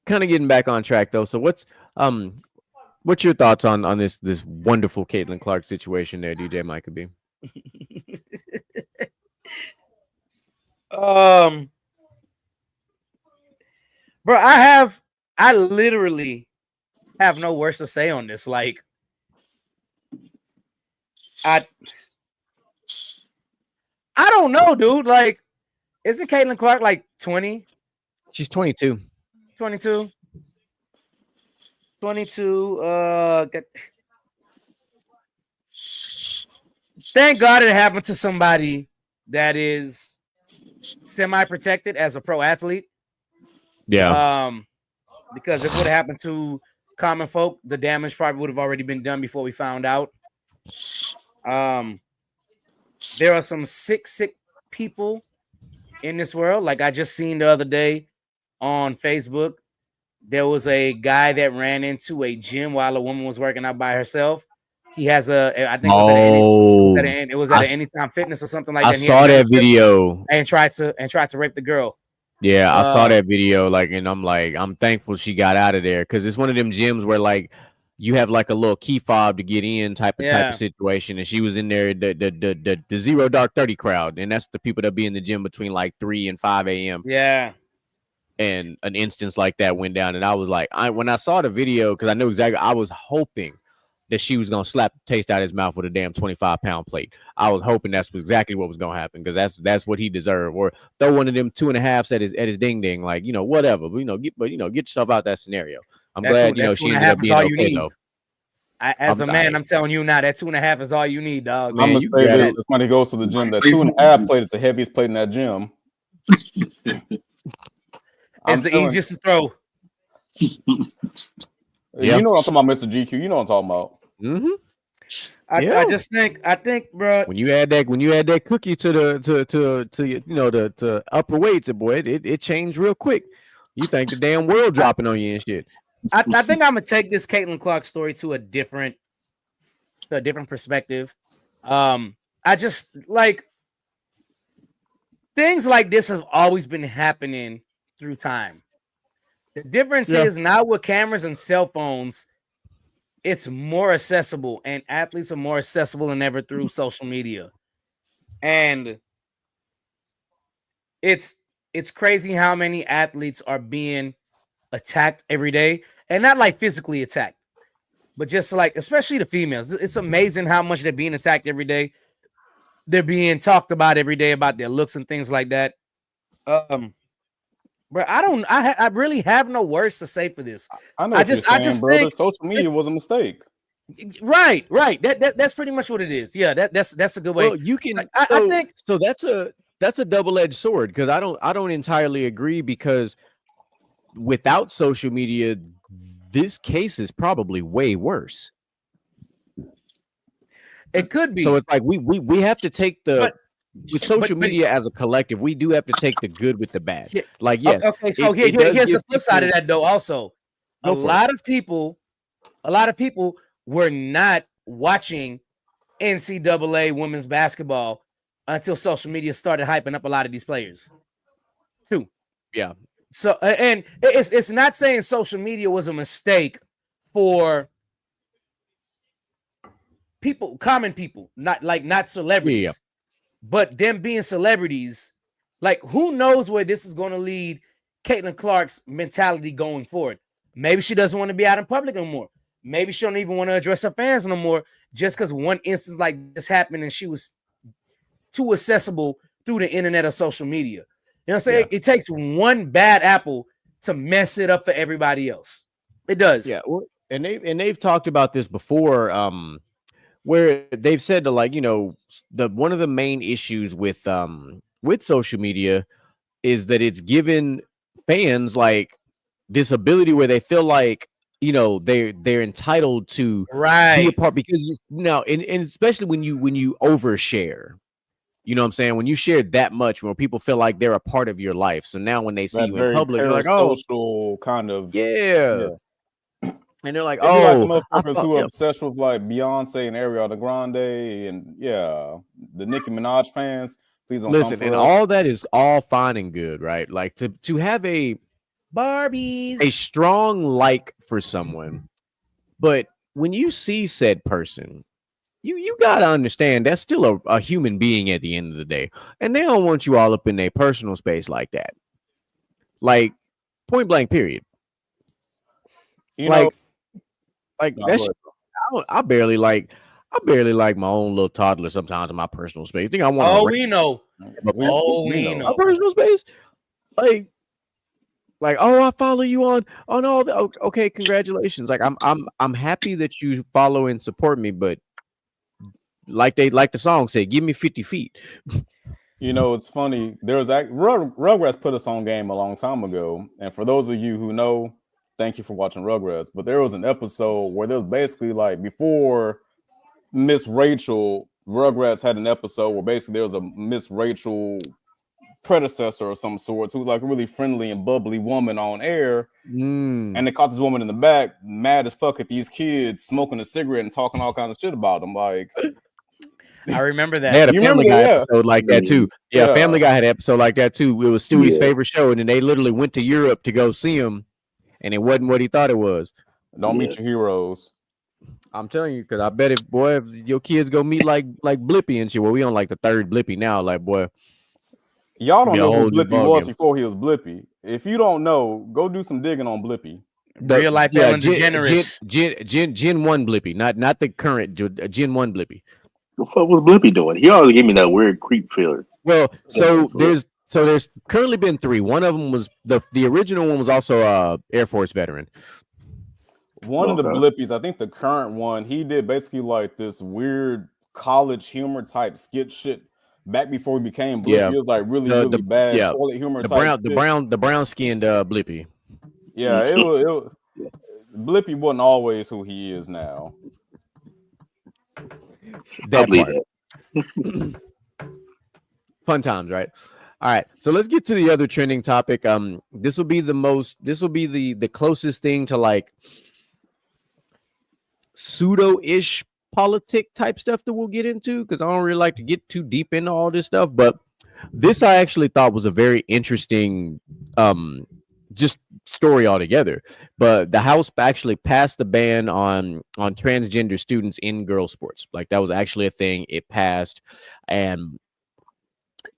kind of getting back on track though. So what's your thoughts on this wonderful Caitlin Clark situation there, DJ Micah B? Bro, I literally have no words to say on this. Like, I don't know, dude. Like, isn't Caitlin Clark like 20? She's 22. 22? 22. Thank God it happened to somebody that is semi-protected as a pro athlete. Yeah. Because if it would have happened to common folk, the damage probably would have already been done before we found out. There are some sick people in this world. Like I just seen the other day on Facebook, there was a guy that ran into a gym while a woman was working out by herself. He has I think it was at an Anytime Fitness or something like that. I saw that video and tried to rape the girl. Yeah, I saw that video, like, and I'm thankful she got out of there, because it's one of them gyms where like you have like a little key fob to get in type of situation, and she was in there, the 0 Dark 30 crowd, and that's the people that be in the gym between like 3 and 5 a.m. Yeah. And an instance like that went down, and I was like, when I saw the video, because I knew exactly, I was hoping that she was gonna slap the taste out of his mouth with a damn 25-pound plate. I was hoping that's exactly what was gonna happen, because that's what he deserved. Or throw one of them 2.5s at his ding ding, like, whatever. But get yourself out that scenario. I'm glad she ended up being okay though. As a man, I'm telling you now, that 2.5 is all you need, dog. Man, I'm gonna say this: if somebody goes to the gym, that 2.5 plate is the heaviest plate in that gym. It's the easiest to throw. You know what I'm talking about, Mr. GQ. You know what I'm talking about. Mm-hmm. I think, bro. When you add that cookie to the upper weights, boy, it changed real quick. You think the damn world dropping on you and shit. I think I'm gonna take this Caitlin Clark story to a different perspective. I just like things like this have always been happening through time. The difference is now with cameras and cell phones, it's more accessible, and athletes are more accessible than ever through social media. And it's crazy how many athletes are being attacked every day, and not like physically attacked, but just like, especially the females. It's amazing how much they're being attacked every day. They're being talked about every day about their looks and things like that. But I really have no words to say for this. I just think social media was a mistake. Right. That's pretty much what it is. Yeah, that's a good way. Well, you can. I think so. That's a double-edged sword, because I don't entirely agree, because without social media, this case is probably way worse. It could be. So it's like we have to take with social media as a collective, we do have to take the good with the bad. Yeah. Like, yes. Okay, so here's the flip side of that, though. Also, a lot of people were not watching NCAA women's basketball until social media started hyping up a lot of these players, too. Yeah. So, and it's not saying social media was a mistake for people, common people, not celebrities. Yeah. But them being celebrities, like, who knows where this is going to lead Caitlin Clark's mentality going forward. Maybe she doesn't want to be out in public no more. Maybe she don't even want to address her fans no more, just because one instance like this happened and she was too accessible through the internet or social media. You know what I'm saying? Yeah. It takes one bad apple to mess it up for everybody else. It does. Yeah. Well, and they've talked about this before. Where they've said that, like, one of the main issues with social media is that it's given fans like this ability where they feel like they're entitled to be a part, because and especially when you overshare, you know what I'm saying, when you share that much, when people feel like they're a part of your life. So now when they see you in public, they're like, oh, kind of, yeah. And they're like, like the motherfuckers who are obsessed with like Beyonce and Ariana Grande and the Nicki Minaj fans. Please don't listen. And all that is all fine and good, right? Like to have a strong like for someone, but when you see said person, you gotta understand that's still a human being at the end of the day, and they don't want you all up in their personal space like that. Like, point blank, period. Like that shit, I barely like. I barely like my own little toddler sometimes in my personal space. I think I want. Oh, we know. We know. My personal space, like, oh, I follow you on all the. Okay, congratulations. Like, I'm happy that you follow and support me, but like the song said, give me 50 feet. You know, it's funny. There was Rugrats put us on game a long time ago, and for those of you who know, thank you for watching Rugrats. But there was an episode where there was basically like before Miss Rachel, Rugrats had an episode where basically there was a Miss Rachel predecessor of some sort who was like a really friendly and bubbly woman on air, and they caught this woman in the back, mad as fuck at these kids smoking a cigarette and talking all kinds of shit about them. Like, I remember that. They had a Family Guy episode like that too. Yeah, Family Guy had an episode like that too. It was Stewie's favorite show, and then they literally went to Europe to go see him, and it wasn't what he thought it was. Don't meet your heroes. I'm telling you, because I bet if your kids go meet like Blippi and shit. Well, we on like the third Blippi now. Like, boy, y'all don't know who Blippi was before he was Blippi. If you don't know, go do some digging on Blippi. Real life Ellen DeGeneres. Gen 1 Blippi, not the current Gen 1 Blippi. What was Blippi doing? He always gave me that weird creep feeler. Well, so there's currently been 3. One of them was the original one was also a Air Force veteran. One of the Blippies, I think the current one, he did basically like this weird college humor type skit shit back before he became Blippi. Yeah. It was like really bad toilet humor type. The brown skinned Blippi. Yeah, it was Blippi wasn't always who he is now. That part. Fun times, right? All right, so let's get to the other trending topic. This will be the closest thing to like pseudo-ish politic type stuff that we'll get into, because I don't really like to get too deep into all this stuff. But this I actually thought was a very interesting just story altogether. But the House actually passed the ban on transgender students in girls sports. Like, that was actually a thing. It passed, and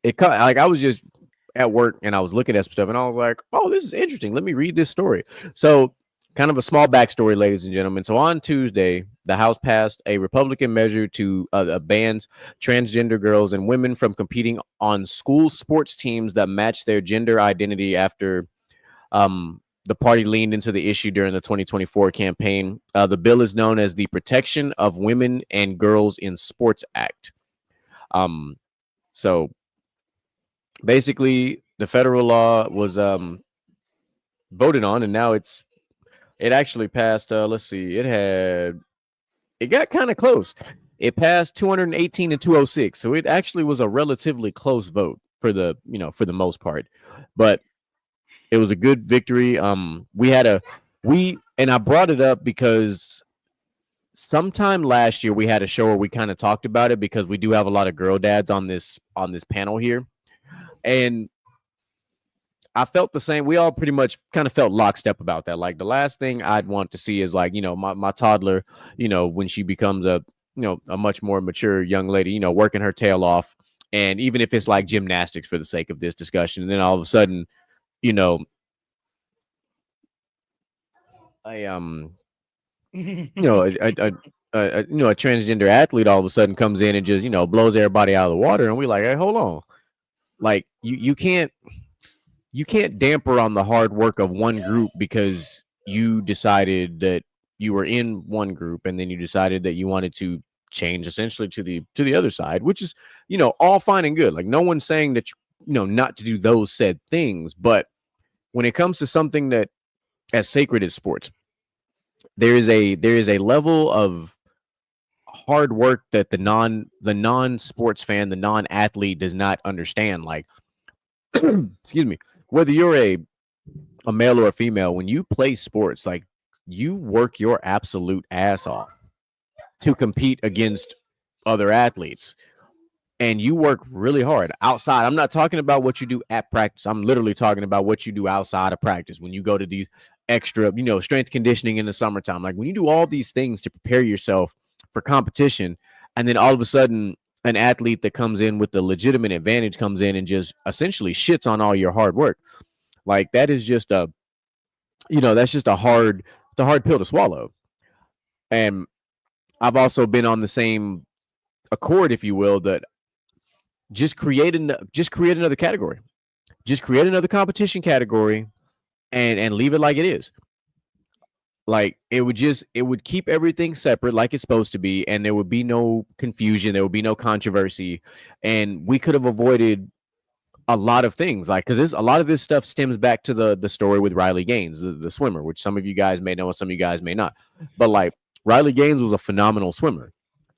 like, I was just at work and I was looking at some stuff and I was like, oh, this is interesting. Let me read this story. So, kind of a small backstory, ladies and gentlemen. So on Tuesday, the House passed a Republican measure to bans transgender girls and women from competing on school sports teams that match their gender identity after the party leaned into the issue during the 2024 campaign. The bill is known as the Protection of Women and Girls in Sports Act. So basically, the federal law was voted on, and now it actually passed. Let's see, it got kind of close. It passed 218 to 206, so it actually was a relatively close vote for the most part, but it was a good victory. And I brought it up because sometime last year we had a show where we kind of talked about it, because we do have a lot of girl dads on this panel here, and I felt the same. We all pretty much kind of felt lockstep about that. Like, the last thing I'd want to see is like, my toddler, when she becomes a much more mature young lady, working her tail off. And even if it's like gymnastics for the sake of this discussion, and then all of a sudden, a transgender athlete all of a sudden comes in and just, blows everybody out of the water. And we're like, hey, hold on. Like, you can't damper on the hard work of one group because you decided that you were in one group and then you decided that you wanted to change essentially to the other side, which is, all fine and good. Like, no one's saying that, not to do those said things. But when it comes to something that as sacred as sports, there is a level of hard work that the non-sports fan, the non-athlete does not understand. Like, excuse me, whether you're a male or a female, when you play sports, like, you work your absolute ass off to compete against other athletes, and you work really hard outside. I'm not talking about what you do at practice. I'm literally talking about what you do outside of practice. When you go to these extra, strength conditioning in the summertime, like when you do all these things to prepare yourself for competition, and then all of a sudden an athlete that comes in with the legitimate advantage comes in and just essentially shits on all your hard work. Like, that is just that's just a hard pill to swallow. And I've also been on the same accord, if you will, that just create another category, just create another competition category, and leave it like it is. Like it would keep everything separate like it's supposed to be, and there would be no confusion, there would be no controversy, and we could have avoided a lot of things. Like, because a lot of this stuff stems back to the story with Riley Gaines, the swimmer, which some of you guys may know and some of you guys may not. But like, Riley Gaines was a phenomenal swimmer,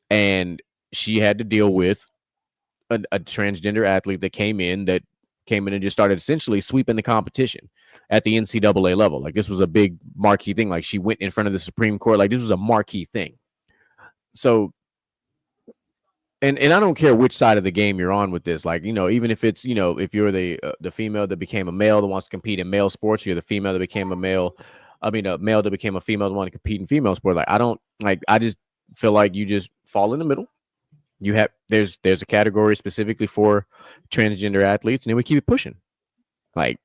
and she had to deal with a transgender athlete that came in and just started essentially sweeping the competition at the NCAA level. Like, this was a big marquee thing. Like, she went in front of the Supreme Court. Like, this was a marquee thing. So, and I don't care which side of the game you're on with this. Like, even if it's, if you're the female that became a male that wants to compete in male sports, you're the female that became a male. I mean, a male that became a female that want to compete in female sport. Like, I just feel like you just fall in the middle. You have there's a category specifically for transgender athletes, and then we keep it pushing. Like,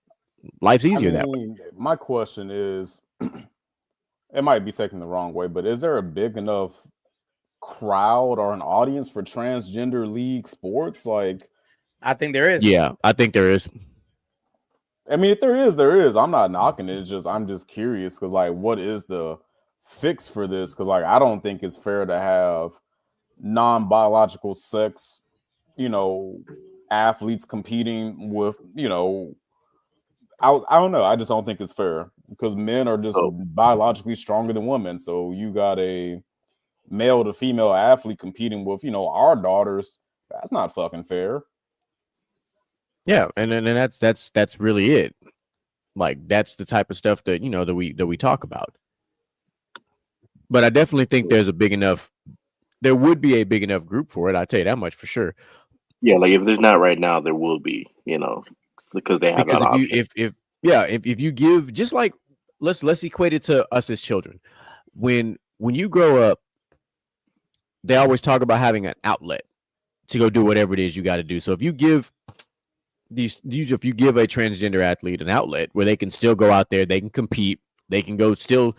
life's easier that way. My question is, it might be taken the wrong way, but is there a big enough crowd or an audience for transgender league sports? Like, I think there is. Yeah, I think there is. I mean, if there is. I'm not knocking it. I'm just curious because, like, what is the fix for this? Because, like, I don't think it's fair to have non-biological sex, athletes competing with, I don't know. I just don't think it's fair because men are just biologically stronger than women. So you got a male to female athlete competing with, our daughters. That's not fucking fair. Yeah, and that's really it. Like, that's the type of stuff that that we talk about. But I definitely think there would be a big enough group for it. I'll tell you that much for sure. Yeah, like if there's not right now, there will be, because they have that option. If you give, just like, let's equate it to us as children. When you grow up, they always talk about having an outlet to go do whatever it is you got to do. So if you give a transgender athlete an outlet where they can still go out there, they can compete, they can go still,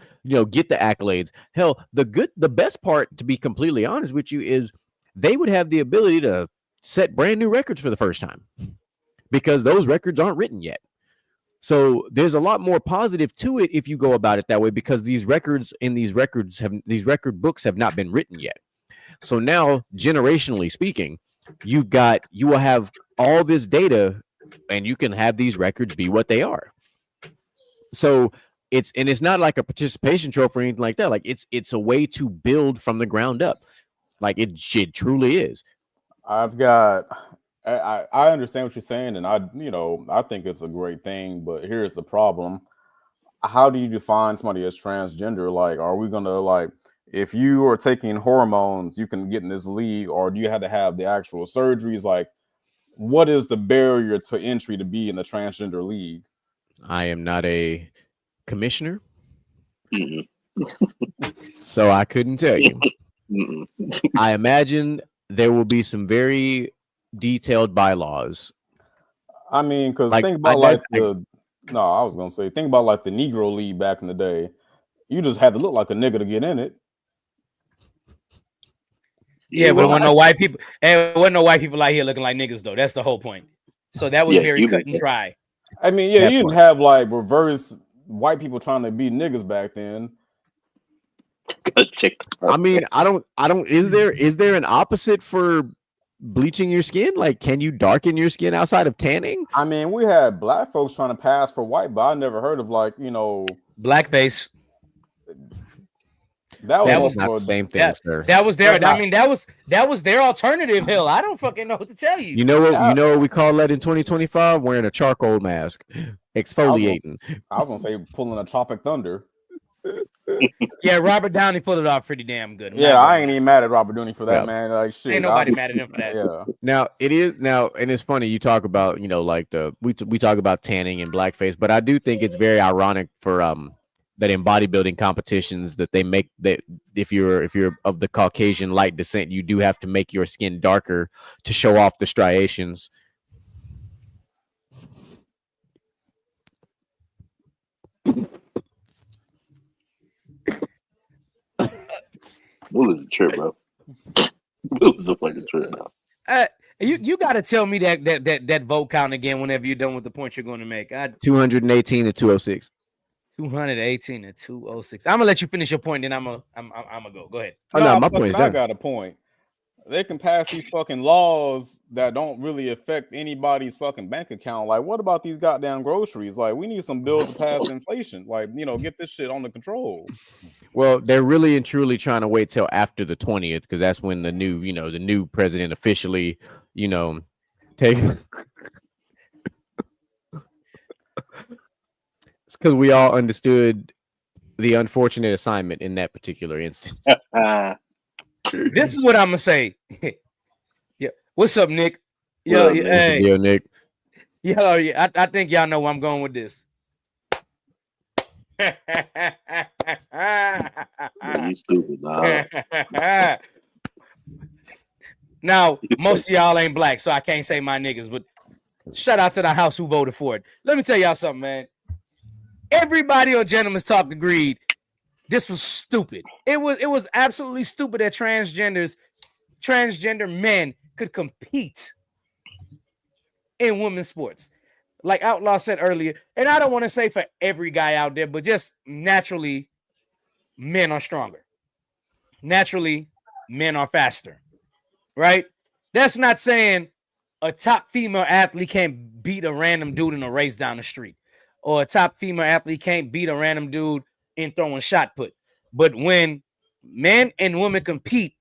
get the accolades. Hell, the best part, to be completely honest with you, is they would have the ability to set brand new records for the first time because those records aren't written yet. So there's a lot more positive to it if you go about it that way, because these record books have not been written yet. So now, generationally speaking, you will have all this data, and you can have these records be what they are. So it's not like a participation trophy or anything like that. Like, it's a way to build from the ground up. Like, it truly is. I understand what you're saying, and I think it's a great thing, but here's the problem. How do you define somebody as transgender? Like, are we gonna, like, if you are taking hormones, you can get in this league, or do you have to have the actual surgeries? Like, what is the barrier to entry to be in the transgender league? I am not a commissioner, so I couldn't tell you. I imagine there will be some very detailed bylaws. I mean, because think about think about like the Negro League back in the day. You just had to look like a nigga to get in it. Yeah, but it wasn't no white people. It wasn't no white people out here looking like niggas, though. That's the whole point. So that was very cut and dry. I mean, you didn't have like reverse white people trying to be niggas back then. I mean, I don't. Is there an opposite for bleaching your skin? Like, can you darken your skin outside of tanning? I mean, we had black folks trying to pass for white, but I never heard of, like, blackface. That was not the same thing, sir. That was their. I mean, that was their alternative. Hell, I don't fucking know what to tell you. You know what we call that in 2025? Wearing a charcoal mask, exfoliating. I was gonna say pulling a Tropic Thunder. Yeah, Robert Downey pulled it off pretty damn good. I ain't even mad at Robert Downey for that, man. Like, shit, ain't nobody mad at him for that. Yeah. Now and it's funny you talk about like we talk about tanning and blackface, but I do think it's very ironic for that in bodybuilding competitions that they make that if you're of the Caucasian light descent, you do have to make your skin darker to show off the striations. Bull is a trip, bro. Bull is a fucking trip now. You got to tell me that vote count again whenever you're done with the point you're going to make. 218 to 206. 218 to 206. I'm gonna let you finish your point, then I'm gonna go. Go ahead. Oh no, my point is I got a point. They can pass these fucking laws that don't really affect anybody's fucking bank account. Like, what about these goddamn groceries? Like, we need some bills to pass inflation. Like, get this shit under control. Well, they're really and truly trying to wait till after the 20th because that's when the new, the new president officially, take. It's because we all understood the unfortunate assignment in that particular instance. This is what I'm gonna say. Yeah, what's up, Nick? Yo, hey, yo, Nick. Yeah, I think y'all know where I'm going with this. You stupid, dog. Now, most of y'all ain't black, so I can't say my niggas, but shout out to the house who voted for it. Let me tell y'all something, man. Everybody on Gentleman's Talk agreed this was stupid. It was absolutely stupid that transgender men could compete in women's sports. Like Outlaw said earlier, and I don't want to say for every guy out there, but just naturally, men are stronger. Naturally, men are faster, right? That's not saying a top female athlete can't beat a random dude in a race down the street, or a top female athlete can't beat a random dude in throwing shot put. But when men and women compete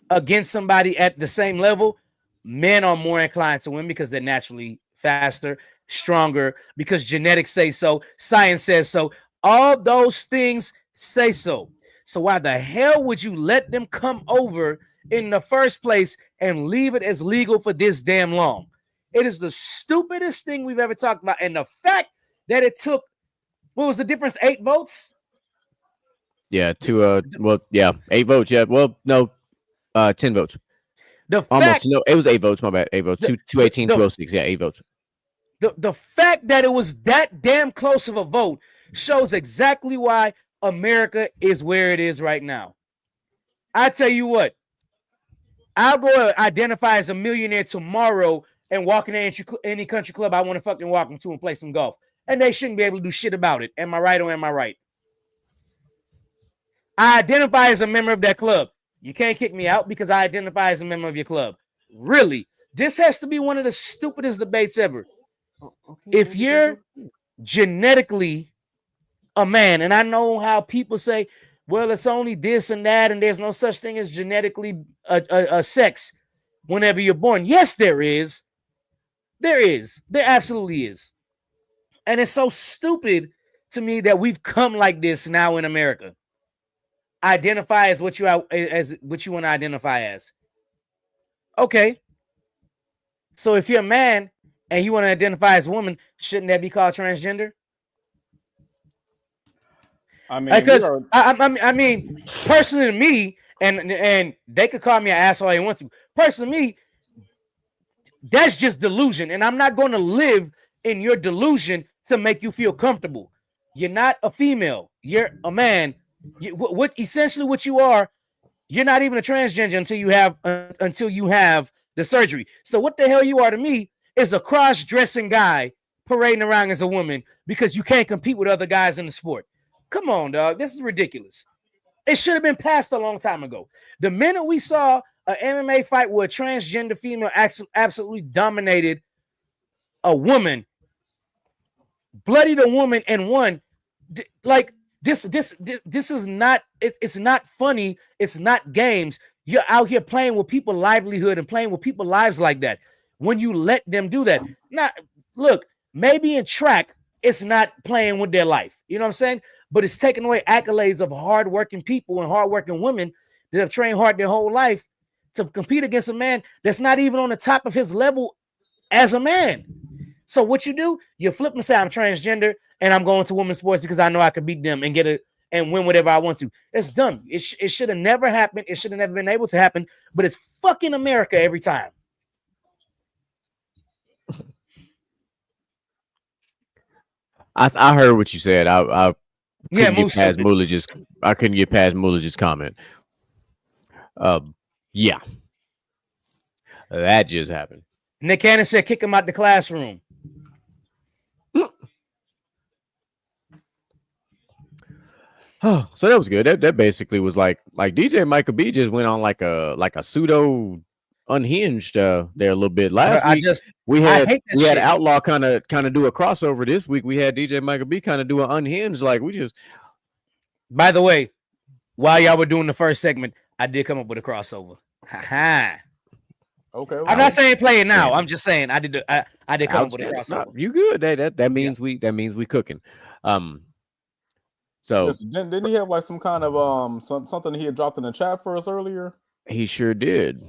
against somebody at the same level, men are more inclined to win because they're naturally faster, stronger, because genetics say so, science says so. All those things say so. So why the hell would you let them come over in the first place and leave it as legal for this damn long? It is the stupidest thing we've ever talked about. And the fact that it took, what was the difference? 8 votes? Yeah, 8 votes. Yeah, well, no, 10 votes. It was 8 votes. My bad. 8 votes. 218, 206. Yeah, 8 votes. The fact that it was that damn close of a vote shows exactly why America is where it is right now. I tell you what, I'll go identify as a millionaire tomorrow and walk in any country club I want to fucking walk into and play some golf. And they shouldn't be able to do shit about it. Am I right or am I right? I identify as a member of that club. You can't kick me out because I identify as a member of your club. Really? This has to be one of the stupidest debates ever. If you're genetically a man, and I know how people say, well, it's only this and that, and there's no such thing as genetically a sex whenever you're born. Yes, there is. There is. There absolutely is. And it's so stupid to me that we've come like this now in America. Identify as what you want to identify as. Okay. So if you're a man and you want to identify as a woman, shouldn't that be called transgender? I mean, because I mean, personally to me, and they could call me an asshole they want to. Personally to me, that's just delusion, and I'm not going to live in your delusion to make you feel comfortable. You're not a female. You're a man. What you are, you're not even a transgender until you have the surgery. So what the hell you are to me is a cross-dressing guy parading around as a woman because you can't compete with other guys in the sport. Come on, dog. This is ridiculous. It should have been passed a long time ago. The minute we saw an MMA fight where a transgender female absolutely dominated a woman, bloodied a woman and won, like this is not, it's not funny. It's not games. You're out here playing with people's livelihood and playing with people's lives like that. When you let them do that. Now, look, maybe in track, it's not playing with their life. You know what I'm saying? But it's taking away accolades of hardworking people and hardworking women that have trained hard their whole life to compete against a man that's not even on the top of his level as a man. So what you do, you flip and say, I'm transgender and I'm going to women's sports because I know I can beat them and and win whatever I want to. It's dumb. It should have never happened. It should have never been able to happen, but it's fucking America every time. I heard what you said. I Yeah, couldn't get Moose past stupid. Moolige's. I couldn't get past Moolige's comment. Yeah, that just happened. Nick Cannon said, "Kick him out the classroom." Oh, so that was good. That basically was like DJ Michael B just went on like a pseudo unhinged there a little bit. Last week we had Outlaw kind of do a crossover. This week we had DJ Michael B kind of do an unhinged. Like we just. By the way, while y'all were doing the first segment, I did come up with a crossover. Ha. Okay. I'm not saying play it now. I'm just saying I did come up with a crossover. You good? That means we cooking. So didn't he have like some kind of something he had dropped in the chat for us earlier? He sure did.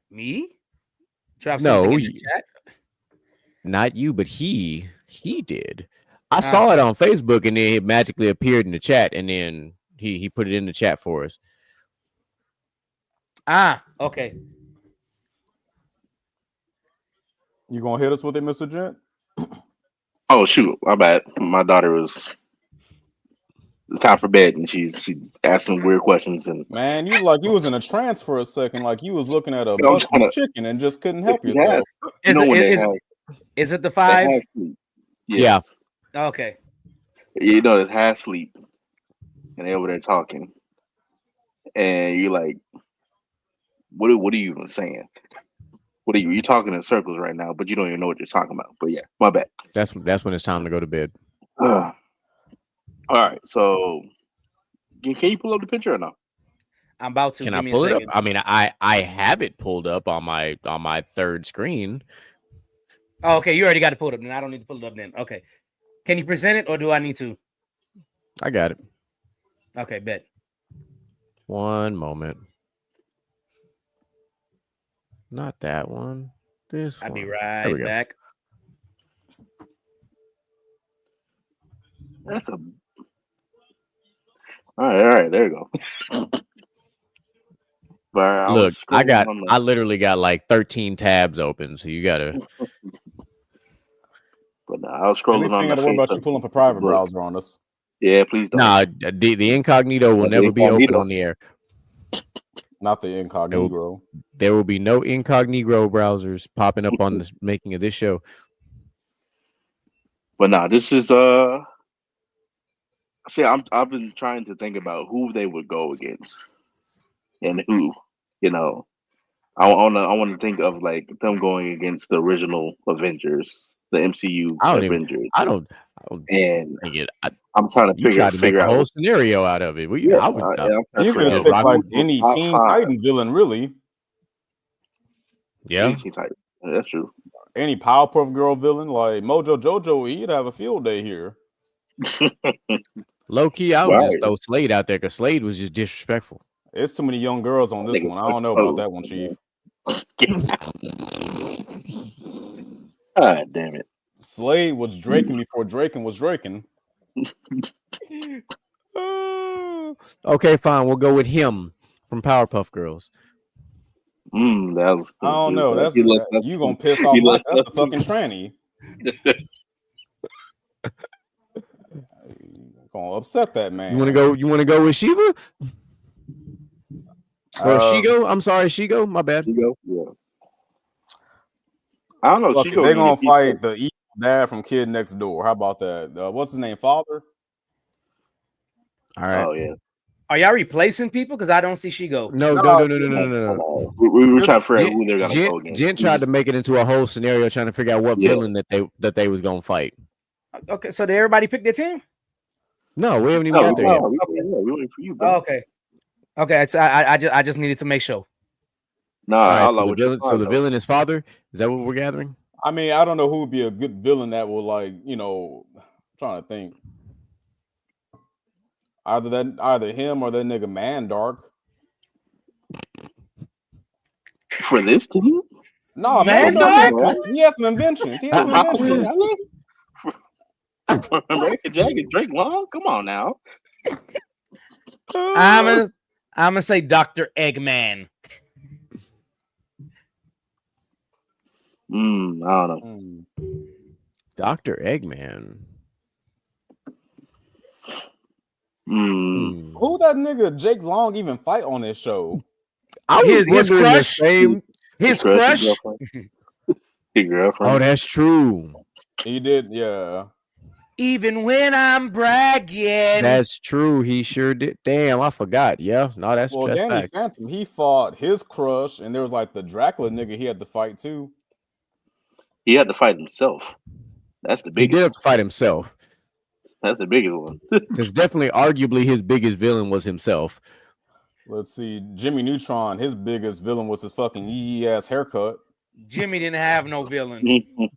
Me? Drop no, in the chat? Not you, but he did. I saw it on Facebook, and then it magically appeared in the chat, and then he put it in the chat for us. Okay. You gonna hit us with it, Mr. Gent? Oh shoot, my bad. My daughter was. It's time for bed, and she's asking weird questions. And man, you was in a trance for a second, like you was looking at a bucket of chicken and just couldn't help yourself. Is it the 5? Yes. Yeah. Okay. You know, it's half sleep, and they over there talking, and you're like, "What are you even saying? What are you talking in circles right now?" But you don't even know what you're talking about. But yeah, my bad. That's when it's time to go to bed. All right, so can you pull up the picture or no? I'm about to. Can I pull it up? I mean, I have it pulled up on my third screen. Oh, okay, you already got it pulled up. Then I don't need to pull it up then. Okay, can you present it or do I need to? I got it. Okay, bet. One moment. Not that one. This. I'll be right back. That's a. All right, there you go. Look, I literally got like 13 tabs open, so you gotta. But no, I was scrolling on. I worry about you pulling up a private browser on us. Yeah, please don't. Nah, the incognito will never be open on the air. Not the incognito. There will be no incognito browsers popping up on the making of this show. But nah, this is See, I've been trying to think about who they would go against, and who, you know, I want to think of like them going against the original Avengers, the MCU Avengers. And I'm trying to figure out a whole scenario out of it. You could have picked like any Teen Titan villain, really. Yeah, that's true. Any Powerpuff Girl villain, like Mojo Jojo, he'd have a field day here. Low key, I would just throw Slade out there because Slade was just disrespectful. There's too many young girls on this one. I don't know about that one, Chief. God damn it. Slade was Draken before Draken was Draken. Okay, fine. We'll go with him from Powerpuff Girls. I don't know. That's you gonna piss off that's the fucking tranny. Gonna upset that man. You wanna go with Shiva? Or Shigo? I'm sorry, Shigo. My bad. Shigo? Yeah. I don't know. Shigo, they're gonna fight the evil dad from Kid Next Door. How about that? What's his name? Father? All right. Oh yeah. Are y'all replacing people? Because I don't see Shigo. No. We were trying to figure out who they're gonna go against. Jen tried to make it into a whole scenario, trying to figure out what villain that they was gonna fight. Okay, so did everybody pick their team? No, we haven't even got there yet. We waiting for you, bro. Okay. So I just needed to make sure. No, so the villain is Father. Is that what we're gathering? I mean, I don't know who would be a good villain that will, like, you know, I'm trying to think. Either him or that nigga Mandark. For this team? No, Mandark. He has some inventions. American Jacket, Drake Long. Come on now. I'm gonna say Dr. Eggman. I don't know. Dr. Eggman. Who that nigga Jake Long even fight on this show? I was His wondering the crush? same. His crush. His girlfriend. Oh, that's true. He did, yeah. Even when I'm bragging. That's true. He sure did. Damn, I forgot. Yeah, no, that's Well, that's Danny fact. Phantom, he fought his crush, and there was like the Dracula nigga he had to fight too. He had to fight himself. That's the He biggest. did have to fight himself. That's the biggest one. Because definitely, arguably, his biggest villain was himself. Let's see, Jimmy Neutron, his biggest villain was his fucking yee ass haircut. Jimmy didn't have no villain.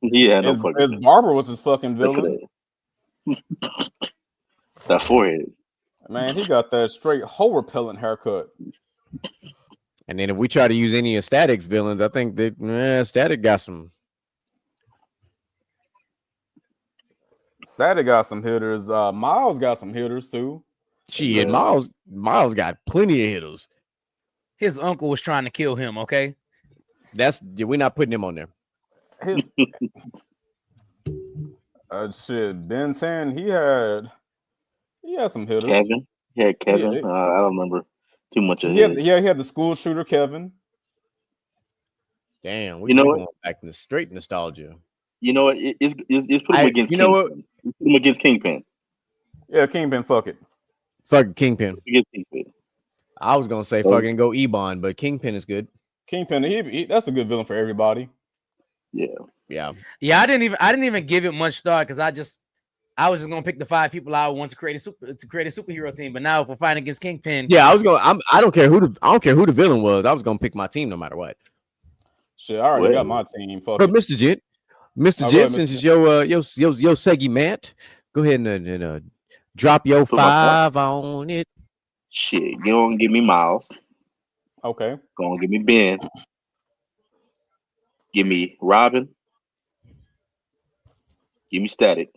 Yeah, no His fucking. barber was his fucking Look at villain. that. That forehead. Man, he got that straight hoe repellent haircut. And then if we try to use any of Static's villains, I think that Static got some. Static got some hitters. Miles got some hitters too. Shit, Miles got plenty of hitters. His uncle was trying to kill him. Okay. We're not putting him on there. His shit, Ben 10, he had some hitters. Kevin. Yeah, Kevin. Yeah. I don't remember too much of He his. had the school shooter Kevin. Damn, You know going what? back to straight nostalgia. You know what? It's put him against. You know what? Kingpin. Put him against Kingpin. Yeah, Kingpin, fuck it. Fucking Kingpin. Against Kingpin. I was gonna say fucking go Ebon, but Kingpin is good. Kingpin, he that's a good villain for everybody. Yeah. Yeah. Yeah, I didn't even give it much thought because I was just gonna pick the 5 people I want to create a superhero team. But now if we're fighting against Kingpin, Yeah, I don't care who the villain was. I was gonna pick my team no matter what. Shit, I already got my team. Fuck But it. Mr. Jet, Go ahead, since Mr. it's your segment, go ahead and drop your Put my 5 on it. Shit. Go on, give me Miles. Okay. Go on, give me Ben. Give me Robin. Give me Static.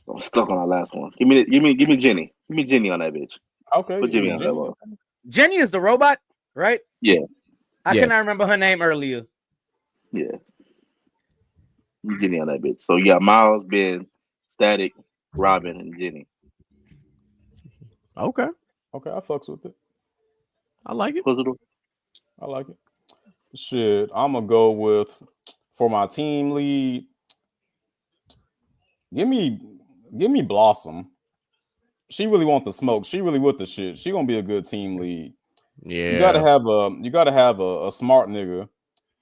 I'm stuck on that last one. Give me Jenny. Give me Jenny on that bitch. Okay. Put Jimmy on that one. Jenny is the robot, right? Yeah. I Yes. cannot remember her name earlier. Yeah. Jenny on that bitch. So yeah, Miles, Ben, Static, Robin, and Jenny. Okay, Okay, I fucks with it. I like it. I like it. Shit, I'm gonna go with for my team lead. Give me Blossom. She really want the smoke. She really with the shit. She gonna be a good team lead. Yeah, You gotta have a smart nigga.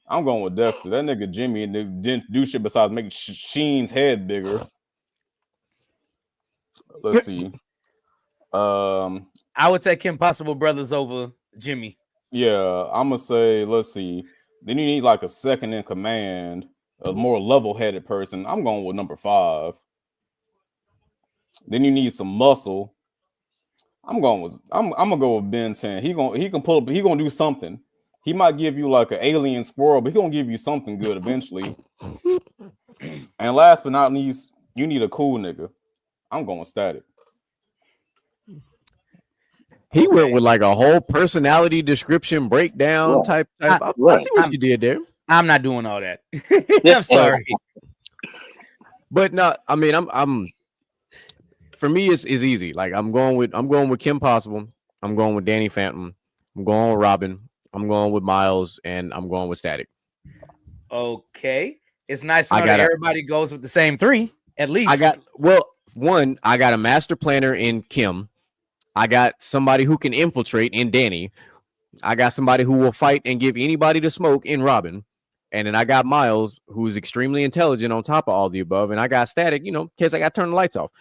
I'm going with Dexter. That nigga Jimmy didn't do shit besides make Sheen's head bigger. Let's see. I would take Kim Possible Brothers over Jimmy. Yeah, I'm gonna say, let's see. Then you need like a second in command, a more level-headed person. I'm going with number 5. Then you need some muscle. I'm gonna go with Ben 10. He can pull up, he gonna do something. He might give you like an alien squirrel, but he gonna give you something good eventually. And last but not least, you need a cool nigga. I'm going Static. he went with like a whole personality description breakdown type. I see what you did there. I'm not doing all that. I'm sorry. But no, I mean, I'm for me, it's easy. Like I'm going with Kim Possible. I'm going with Danny Phantom. I'm going with Robin. I'm going with Miles, and I'm going with Static. Okay, it's nice to know that everybody goes with the same 3 at least. I got a master planner in Kim. I got somebody who can infiltrate in Danny. I got somebody who will fight and give anybody the smoke in Robin. And then I got Miles, who's extremely intelligent on top of all the above. And I got Static, in case I got to turn the lights off.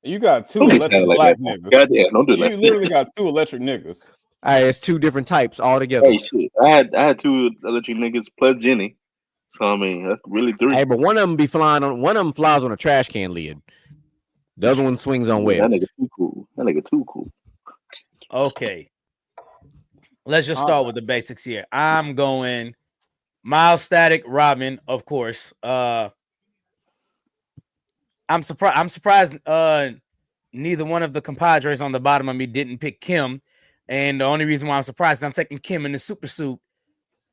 You got 2 electric black niggas. Goddamn, don't do that. You literally got 2 electric niggas. It's 2 different types all together. Hey, shit. I had 2 electric niggas plus Jenny. So I mean, that's really 3. Hey, but one of them flies on a trash can lid. The other one swings on webs. That nigga too cool. Okay. Let's just start with the basics here. I'm going Miles, Static, Robin, of course. I'm surprised neither one of the compadres on the bottom of me didn't pick Kim. And the only reason why I'm surprised is I'm taking Kim in the super suit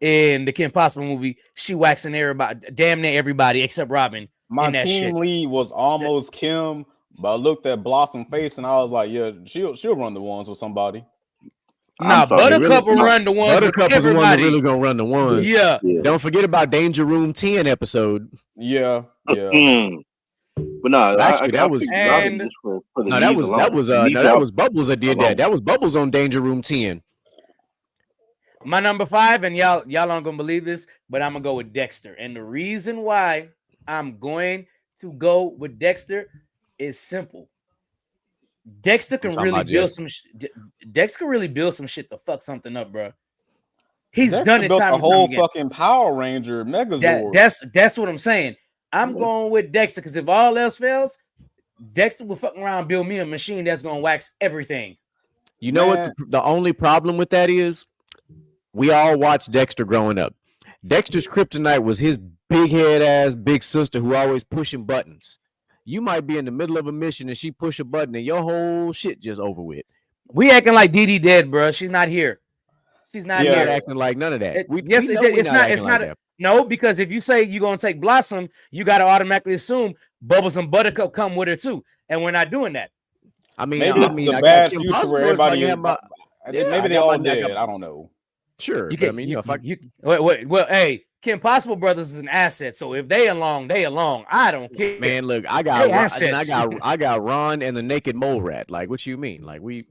in the Kim Possible movie. She waxing everybody, damn near everybody except Robin. My in that team shit. lead was almost Kim, but I looked at Blossom face and I was like, yeah, she'll run the ones with somebody. Nah, Buttercup will run the ones with Buttercup was the one that everybody. really gonna run the ones. Yeah. Don't forget about Danger Room 10 episode. Yeah. But no, actually, that was Bubbles that did that. That was Bubbles on Danger Room 10. My number 5, and y'all aren't gonna believe this, but I'm gonna go with Dexter. And the reason why I'm going to go with Dexter is simple. Dexter can really build some. Dexter can really build some shit to fuck something up, bro. He's done it. Built time a whole again. fucking Power Ranger Megazord. That's what I'm saying. I'm going with Dexter because if all else fails, Dexter will fucking around and build me a machine that's gonna wax everything. You know what? The only problem with that is, we all watched Dexter growing up. Dexter's kryptonite was his big head ass big sister who always pushing buttons. You might be in the middle of a mission and she push a button and your whole shit just over with. We acting like Dee Dee dead, bro. She's not here. She's not here. Not acting like none of that. It's not. No, because if you say you're gonna take Blossom, you gotta automatically assume Bubbles and Buttercup come with her too, and we're not doing that. I mean, maybe it's a bad future where everybody. Maybe they all dead. I don't know. Sure, you can. Well, hey, Kim Possible Brothers is an asset, so if they along, they along. I don't care. Man, look, I got Ron and the Naked Mole Rat. Like, what you mean? Like we.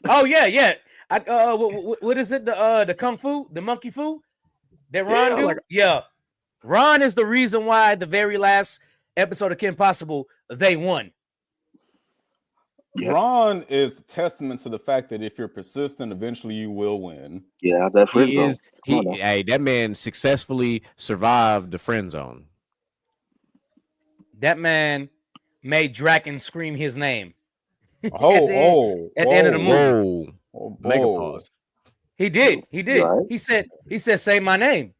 Oh yeah. What is it? The Kung Fu, the Monkey Fu that Ron do? Yeah, Ron is the reason why the very last episode of Kim Possible they won. Yeah. Ron is a testament to the fact that if you're persistent, eventually you will win. Yeah, that friend zone. Hey, that man successfully survived the friend zone. That man made Draken scream his name. At the end of the movie. Mega pause. He did. Right. He said, say my name.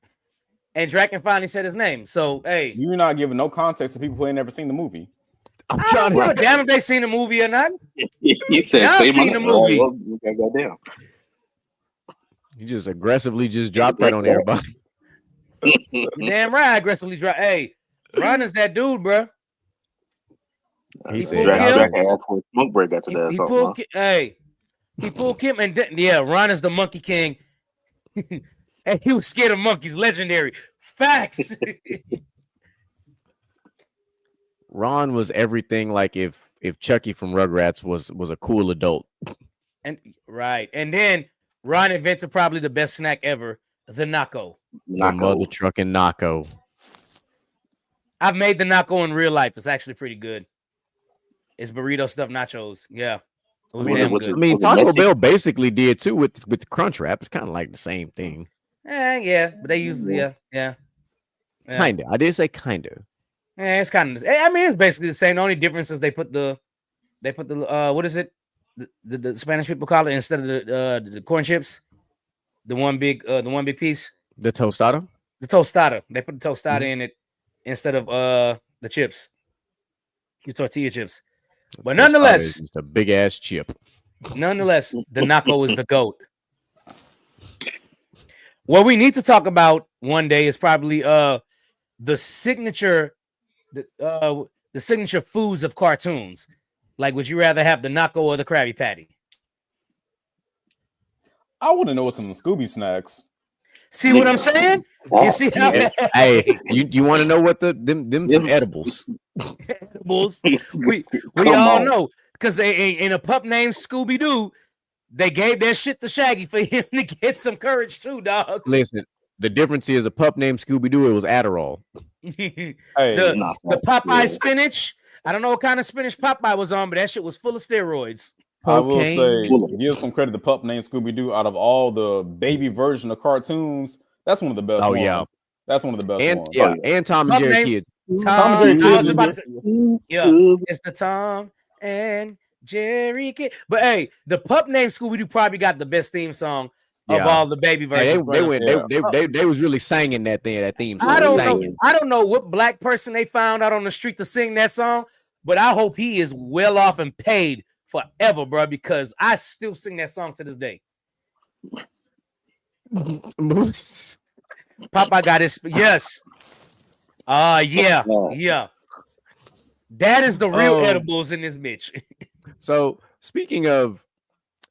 And Draken finally said his name. So, hey. You're not giving no context to people who ain't never seen the movie. I don't give a damn if they seen the movie or not. He said, I've seen the movie. Goddamn. You just aggressively just dropped that on everybody. Damn right, I aggressively drop. Hey, Ron is that dude, bro. He said, Draken asked for a smoke break after that. He pulled Kim, and Ron is the Monkey King. And he was scared of monkeys. Legendary facts. Ron was everything like if Chucky from Rugrats was a cool adult. And then Ron invented probably the best snack ever, the Naco. The mother trucking Naco. I've made the Naco in real life. It's actually pretty good. It's burrito stuffed nachos. Yeah. It was damn good. I mean, Taco Bell basically did too with the Crunch Wrap. It's kind of like the same thing. Yeah, but they use yeah. Kinda. I did say kinda. Yeah, it's kind of. I mean, it's basically the same. The only difference is they put the what is it? The Spanish people call it instead of the corn chips. The one big piece. The tostada. The tostada. They put the tostada in it instead of the chips. Your tortilla chips. But nonetheless, it's a big ass chip. Nonetheless, the Naco is the GOAT. What we need to talk about one day is probably the signature foods of cartoons. Like, would you rather have the Naco or the Krabby Patty? I want to know what's in the Scooby snacks. See what I'm saying? You see how? Hey, you want to know what them some edibles? Edibles. We all know because they in a pup named Scooby Doo, they gave their shit to Shaggy for him to get some courage too, dog. Listen, the difference is a pup named Scooby Doo. It was Adderall. The Popeye spinach. I don't know what kind of spinach Popeye was on, but that shit was full of steroids. I will say, give some credit to pup named Scooby Doo. Out of all the baby version of cartoons, that's one of the best. Yeah, that's one of the best ones. Yeah, and Tom and Jerry Kids. Tom and Jerry Kids. It's the Tom and Jerry Kid. But hey, the pup named Scooby Doo probably got the best theme song of all the baby versions. They was really singing that theme song. I don't know what black person they found out on the street to sing that song, but I hope he is well off and paid forever, bro, because I still sing that song to this day. Popeye got his Yeah. That is the real Oh. edibles in this bitch. So speaking of,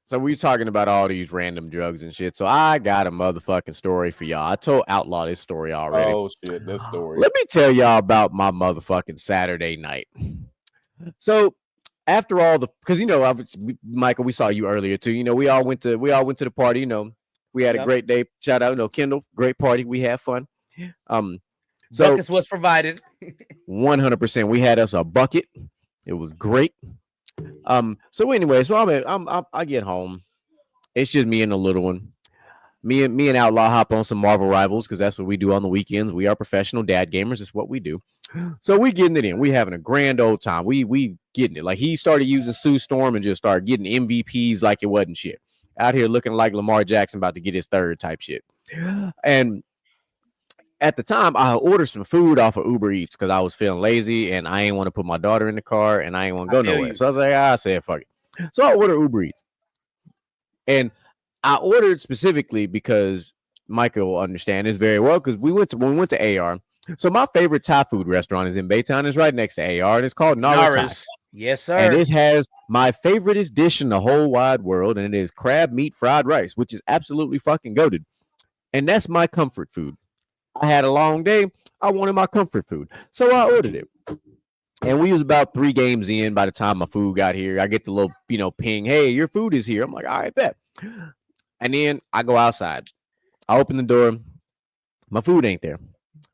so we talking about all these random drugs and shit. So I got a motherfucking story for y'all. I told Outlaw this story already. Oh shit, this story. Let me tell y'all about my motherfucking Saturday night. So after all the, because Michael, we saw you earlier too. We all went to the party. We had a great day. Shout out, Kendall, great party. We had fun. So buckets was provided. 100%. We had us a bucket. It was great. So anyway, so I get home. It's just me and the little one. Me and Outlaw hop on some Marvel Rivals because that's what we do on the weekends. We are professional dad gamers. It's what we do. So we getting it in. We having a grand old time. We getting it. Like he started using Sue Storm and just started getting MVPs like it wasn't shit. Out here looking like Lamar Jackson about to get his third type shit. And at the time, I ordered some food off of Uber Eats because I was feeling lazy and I ain't want to put my daughter in the car and I ain't want to go nowhere. So I was like, I said, fuck it. So I ordered Uber Eats. And I ordered specifically because Michael will understand this very well because when we went to AR. So my favorite Thai food restaurant is in Baytown. It's right next to AR and it's called Nara Thai. Yes, sir. And it has my favoriteest dish in the whole wide world, and it is crab meat fried rice, which is absolutely fucking goated. And that's my comfort food. I had a long day. I wanted my comfort food. So I ordered it. And we was about 3 games in by the time my food got here. I get the little, ping, hey, your food is here. I'm like, all right, bet. And then I go outside. I open the door. My food ain't there.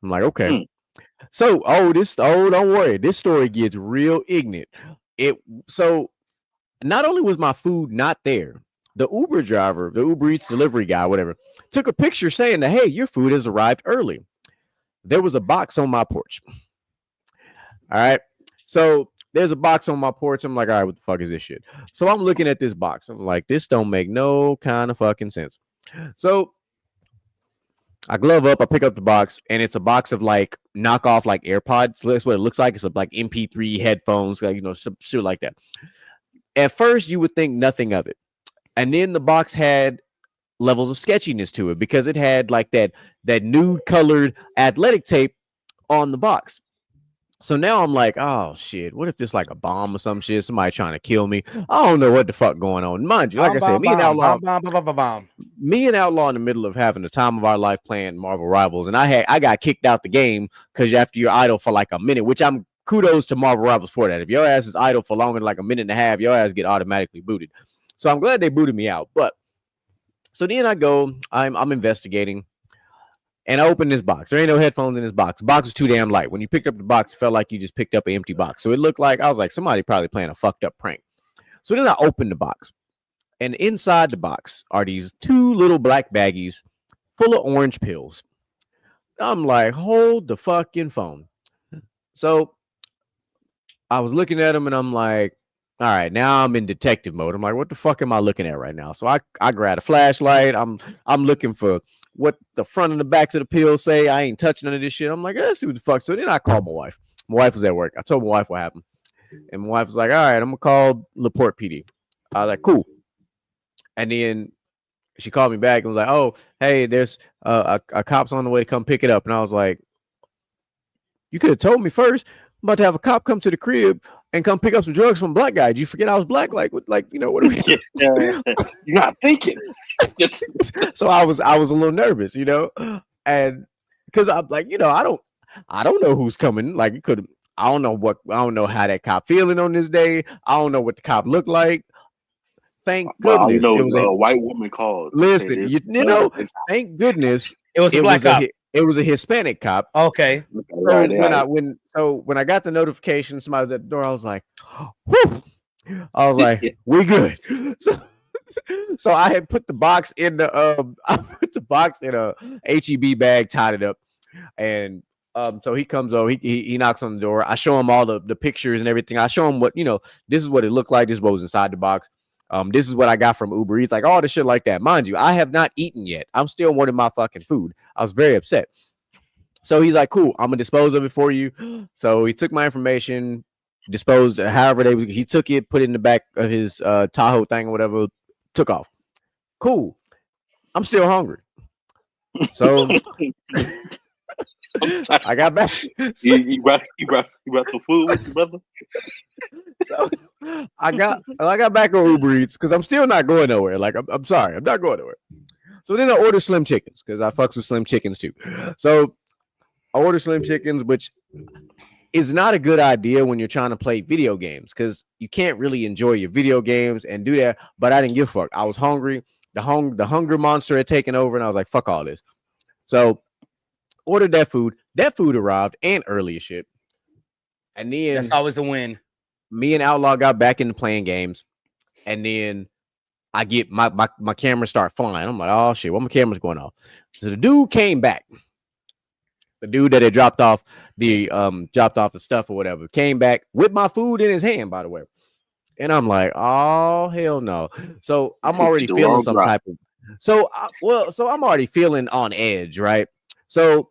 I'm like, okay. So, don't worry. This story gets real ignorant. So not only was my food not there, the Uber driver, the Uber Eats delivery guy, whatever, took a picture saying that, hey, your food has arrived early. There was a box on my porch. All right. So there's a box on my porch. I'm like, all right, what the fuck is this shit? So I'm looking at this box. I'm like, this don't make no kind of fucking sense. So I glove up, I pick up the box, and it's a box of like knockoff like AirPods. That's what it looks like. It's like MP3 headphones, like some shit like that. At first, you would think nothing of it. And then the box had levels of sketchiness to it because it had like that nude colored athletic tape on the box. So now I'm like, oh shit, what if this like a bomb or some shit? Somebody trying to kill me. I don't know what the fuck going on. Mind you, like I said, me and Outlaw in the middle of having the time of our life playing Marvel Rivals, and I got kicked out the game because after you're idle for like a minute, which I'm kudos to Marvel Rivals for that. If your ass is idle for longer than like a minute and a half, your ass get automatically booted. So I'm glad they booted me out. But so then I go, I'm investigating. And I opened this box. There ain't no headphones in this box. The box was too damn light. When you picked up the box, it felt like you just picked up an empty box. So it looked like, I was like, somebody probably playing a fucked up prank. So then I opened the box. And inside the box are these 2 little black baggies full of orange pills. I'm like, hold the fucking phone. So I was looking at them and I'm like, all right, now I'm in detective mode. I'm like, what the fuck am I looking at right now? So I grabbed a flashlight. I'm looking for what the front and the backs of the pills say. I ain't touching none of this shit. I'm like, let's see what the fuck. So then I called my wife. My wife was at work. I told my wife what happened. And my wife was like, all right, I'm going to call LaPorte PD. I was like, cool. And then she called me back and was like, oh, hey, there's a cop's on the way to come pick it up. And I was like, you could have told me first. I'm about to have a cop come to the crib and come pick up some drugs from a black guy. Did you forget I was black? Like, what are we doing? You're not thinking. So I was a little nervous, and because I'm like, I don't know who's coming. Like, it could, I don't know how that cop feeling on this day. I don't know what the cop looked like. Thank goodness it was a white woman called. Listen, thank goodness it was a black cop. It was a Hispanic cop. Okay. So when I got the notification, somebody was at the door, I was like, whew. I was like, we good. So I had put the box in a HEB bag, tied it up, and so he comes over, he knocks on the door. I show him all the pictures and everything. I show him what this is what it looked like. This is what was inside the box. This is what I got from Uber Eats, like all the shit like that. Mind you, I have not eaten yet. I'm still wanting my fucking food. I was very upset. So he's like, cool, I'm gonna dispose of it for you. So he took my information, disposed, however he took it, put it in the back of his Tahoe thing or whatever, took off. Cool. I'm still hungry. So I got back. You brought some food with you, brother. So I got back on Uber Eats because I'm still not going nowhere. Like I'm sorry, I'm not going nowhere. So then I ordered Slim Chickens because I fucks with Slim Chickens too. So I ordered Slim Chickens, which is not a good idea when you're trying to play video games because you can't really enjoy your video games and do that. But I didn't give a fuck. I was hungry. The hunger monster had taken over, and I was like, fuck all this. So ordered that food. That food arrived and early as shit. And then that's always a win. Me and Outlaw got back into playing games, and then I get my camera start flying. I'm like, oh shit, what my camera's going off? So the dude came back. The dude that had dropped off the stuff or whatever came back with my food in his hand, by the way. And I'm like, oh hell no. So I'm already feeling some type of so I'm already feeling on edge, right? So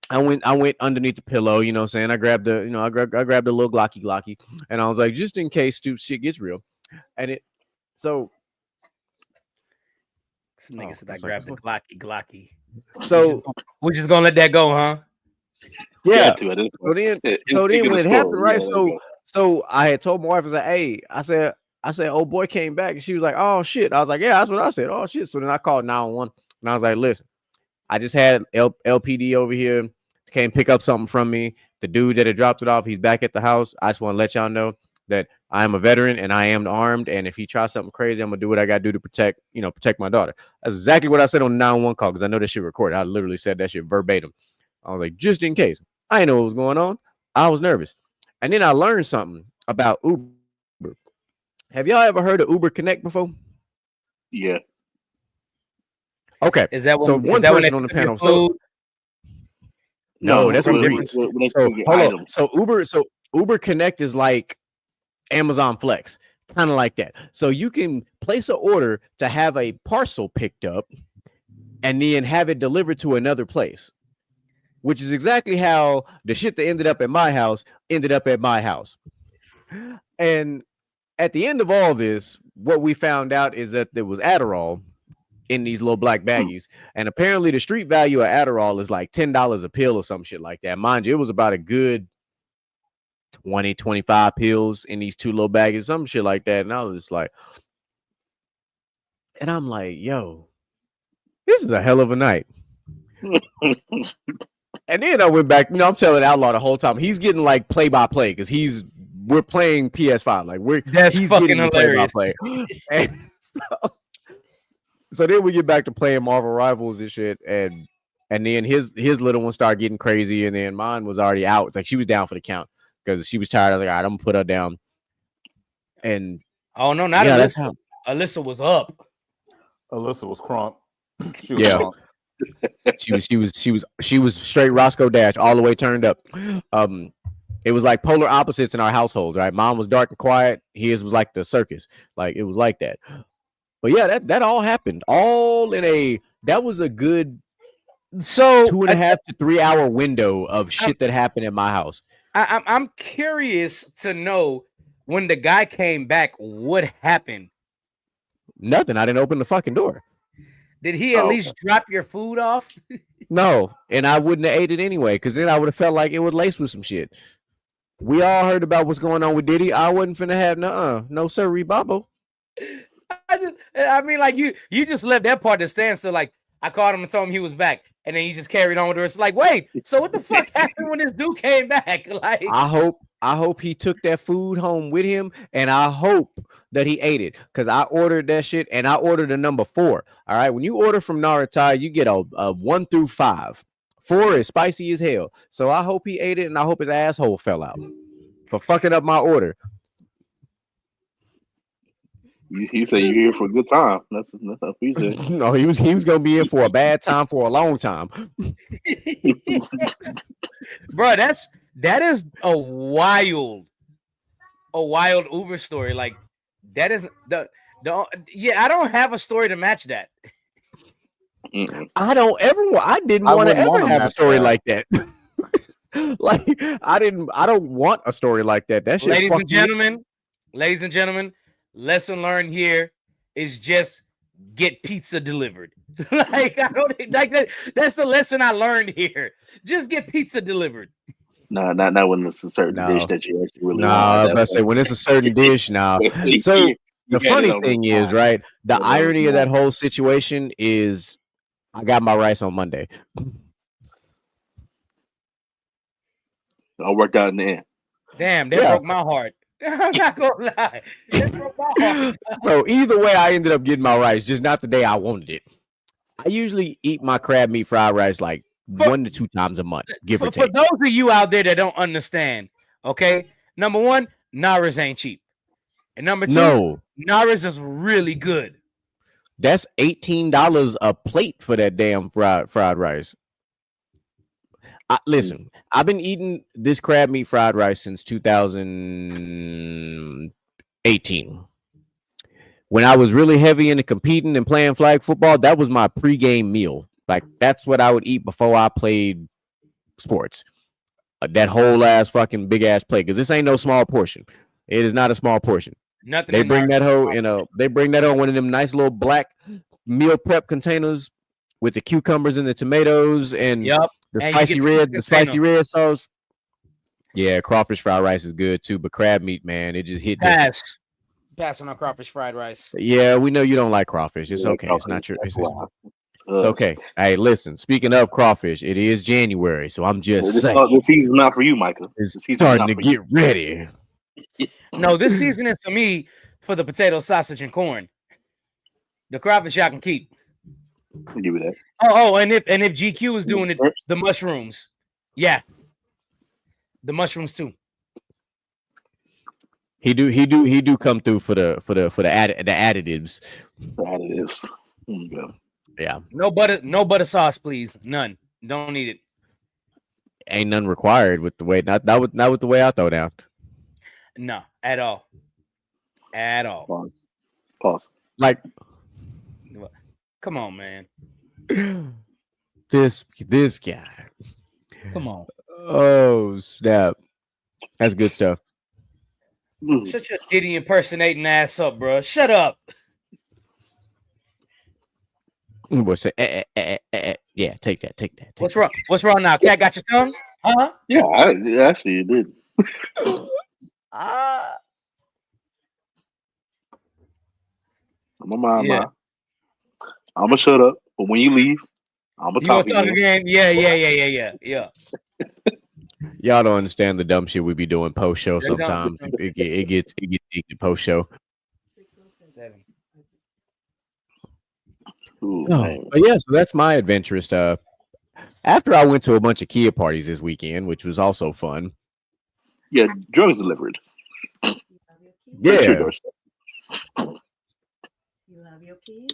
I went underneath the pillow, you know what I'm saying? I grabbed the, I grabbed a little glocky, and I was like, just in case shit gets real. And it so some nigga said I grabbed the glocky. So we're just gonna let that go, huh? Yeah. So then when it happened, right? So I had told my wife, I was like, hey, I said, oh boy came back, and she was like, oh shit. I was like, yeah, that's what I said. Oh shit. So then I called 911, and I was like, listen, I just had LPD over here, came pick up something from me. The dude that had dropped it off, he's back at the house. I just want to let y'all know that I am a veteran and I am armed. And if he tries something crazy, I'm gonna do what I gotta do to protect my daughter. That's exactly what I said on the 911 call, because I know that shit recorded. I literally said that shit verbatim. I was like, just in case. I didn't know what was going on. I was nervous. And then I learned something about Uber. Have y'all ever heard of Uber Connect before? Yeah. Okay. Is that so one person on the panel? So no, that's Uber Eats. So hold on. So Uber Connect is like Amazon Flex, kind of like that. So you can place an order to have a parcel picked up and then have it delivered to another place, which is exactly how the shit that ended up at my house. And at the end of all this, what we found out is that there was Adderall in these little black baggies, and apparently the street value of Adderall is like $10 a pill or some shit like that. Mind you, it was about a good 20-25 pills in these two little baggies, some shit like that. And I was just like, and I'm like, yo, this is a hell of a night. And then I went back, I'm telling Outlaw the whole time, he's getting like play-by-play because we're playing PS5, like he's fucking hilarious. And so then we get back to playing Marvel Rivals and shit, and then his little one started getting crazy, and then mine was already out. Like she was down for the count because she was tired. I was like, all right, I'm gonna put her down. And oh no, not Alyssa. That's how Alyssa was up. Alyssa was crunk. She was crunk. She was straight Roscoe Dash all the way turned up. It was like polar opposites in our household, right? Mom was dark and quiet. His was like the circus. Like it was like that. But yeah, that all happened all that was a good 2.5 to 3 hour window of shit that happened in my house. I'm curious to know when the guy came back, what happened? Nothing. I didn't open the fucking door. Did he at least drop your food off? No, and I wouldn't have ate it anyway, because then I would have felt like it would lace with some shit. We all heard about what's going on with Diddy. I wasn't finna have no sirree Babo. I mean, like you just left that part to stand. So like I called him and told him he was back, and then he just carried on with it. It's like, wait, so what the fuck happened when this dude came back? Like, I hope he took that food home with him, and I hope that he ate it, because I ordered that shit, and I ordered a number 4. All right, when you order from Naratai, you get a 1 through 5. 4 is spicy as hell. So I hope he ate it, and I hope his asshole fell out for fucking up my order. He said you're here for a good time. That's what he said. No, he was gonna be in for a bad time for a long time. Bro, that is a wild Uber story. Like that is the I don't have a story to match that. I didn't want to ever have a story like that. Like I don't want a story like that. That shit. Ladies and gentlemen, lesson learned here is just get pizza delivered. Like I don't like that. That's the lesson I learned here. Just get pizza delivered. No, not when it's a certain dish that you actually really No, want. I was about to say when it's a certain dish now. So You the got it funny on the thing is, spot. right? The You got it on the irony of that spot. whole situation is I got my rice on Monday. All worked out in the end. Damn, that broke my heart. I'm not gonna lie. That broke my heart. So either way, I ended up getting my rice, just not the day I wanted it. I usually eat my crab meat fried rice like 1 to 2 times a month, give or For take. those of you out there that don't understand, okay, number one, Nara's ain't cheap. And number two, No, Nara's is really good. that's $18 a plate for that damn fried rice. Listen, I've been eating this crab meat fried rice since 2018. When I was really heavy into competing and playing flag football, that was my pregame meal. Like that's what I would eat before I played sports. That whole ass fucking big ass plate, because this ain't no small portion. It is not a small portion. Nothing. They bring that hoe in a. They bring that on one of them nice little black meal prep containers with the cucumbers and the tomatoes and Yep. the And spicy red sauce. Yeah, crawfish fried rice is good too, but crab meat, man, it just hit different. Passing on crawfish fried rice. Yeah, we know you don't like crawfish. It's okay. It's not your. It's okay. Hey, listen. Speaking of crawfish, it is January, so I'm just saying the season's not for you, Michael. it's starting to get ready. No, this season is for me for the potato, sausage, and corn. The crawfish I can keep. I'll give you that. Oh, and if GQ is doing it, the mushrooms. Yeah. The mushrooms too. He do come through for the additives. The additives. There you go. Yeah. No butter sauce, please. None. Don't need it. Ain't none required with the way not with the way I throw down. No, at all. At all. Pause. Like, come on, man. This guy. Come on. Oh snap! That's good stuff. Shut your Diddy impersonating ass up, bro. Shut up. What's it? Yeah, take that. What's wrong? What's wrong now? Cat got your tongue? Huh? Yeah, actually it did. I'm gonna shut up, but when you leave, I'm gonna talk again. Yeah. Y'all don't understand the dumb shit we be doing post show. Sometimes it gets post show. 607. But yeah, so that's my adventurous stuff. After I went to a bunch of Kia parties this weekend, which was also fun. Yeah, drugs delivered. Yeah.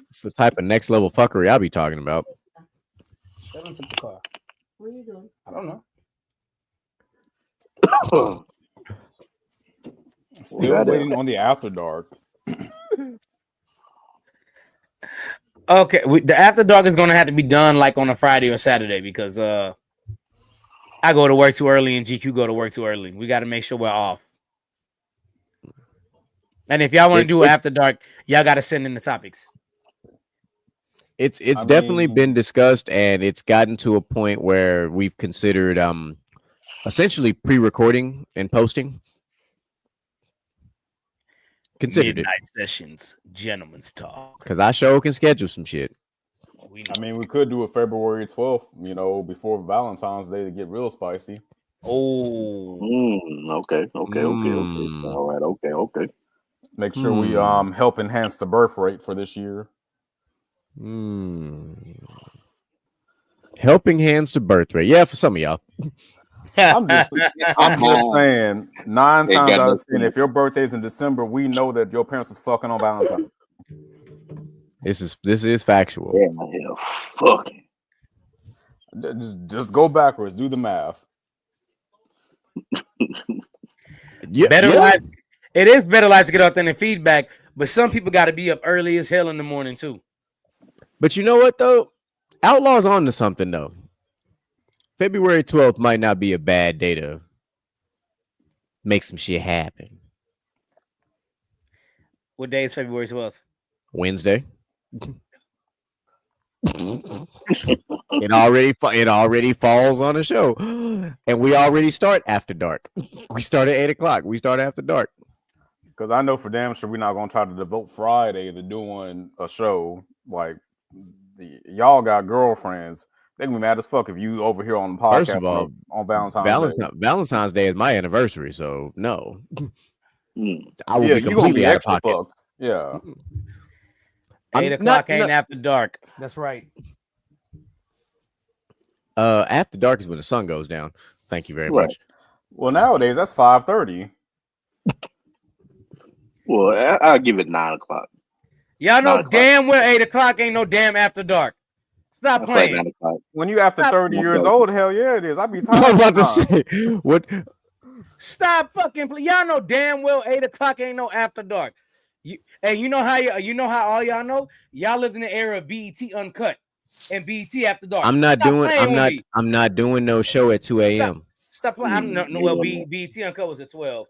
It's the type of next level fuckery I'll be talking about. Shut into the car. What are you doing? I don't know. Still waiting on the after dark. Okay, the after dark is gonna have to be done like on a Friday or Saturday because I go to work too early and GQ go to work too early. We got to make sure we're off. And if y'all want to do after dark, y'all got to send in the topics. It's definitely been discussed, and it's gotten to a point where we've considered essentially pre-recording and posting. Considered Midnight sessions, gentlemen's talk. Because I sure can schedule some shit. I mean, we could do a February 12th, before Valentine's Day to get real spicy. Oh, okay. All right, okay. Make sure we help enhance the birth rate for this year. Helping hands to birth rate. Yeah, for some of y'all. I'm just saying, 9 times out of 10, if your birthday's in December, we know that your parents is fucking on Valentine's. This is factual. Yeah, fuck. Just go backwards. Do the math. Life. It is better life to get authentic feedback, but some people got to be up early as hell in the morning too. But you know what though? Outlaw's on to something though. February 12th might not be a bad day to make some shit happen. What day is February 12th? Wednesday. It already falls on the show, and we already start after dark. We start at 8 o'clock. We start after dark. Because I know for damn sure we're not gonna try to devote Friday to doing a show. Like y'all got girlfriends. They can be mad as fuck if you over here on the podcast. First of all, on Valentine's Day. Valentine's Day is my anniversary, so no. I will Yeah, be you gonna completely be out of extra pocket. fucked. Yeah. 8 o'clock ain't after dark. That's right. After dark is when the sun goes down. Thank you very much. Well, nowadays that's 5:30. Well, I'll give it 9 o'clock. Y'all know 9 o'clock. damn well 8 o'clock ain't no damn after dark. Stop I play 9 playing. o'clock. When you after Stop. 30 years old, hell yeah, it is. I be I tired. was about to say what? Stop fucking play. Y'all know damn well 8 o'clock ain't no after dark. You know how all y'all know? Y'all lived in the era of BET Uncut and BET After Dark. I'm not doing no show at 2 a.m. Stop playing. I'm no well. BET Uncut was at 12,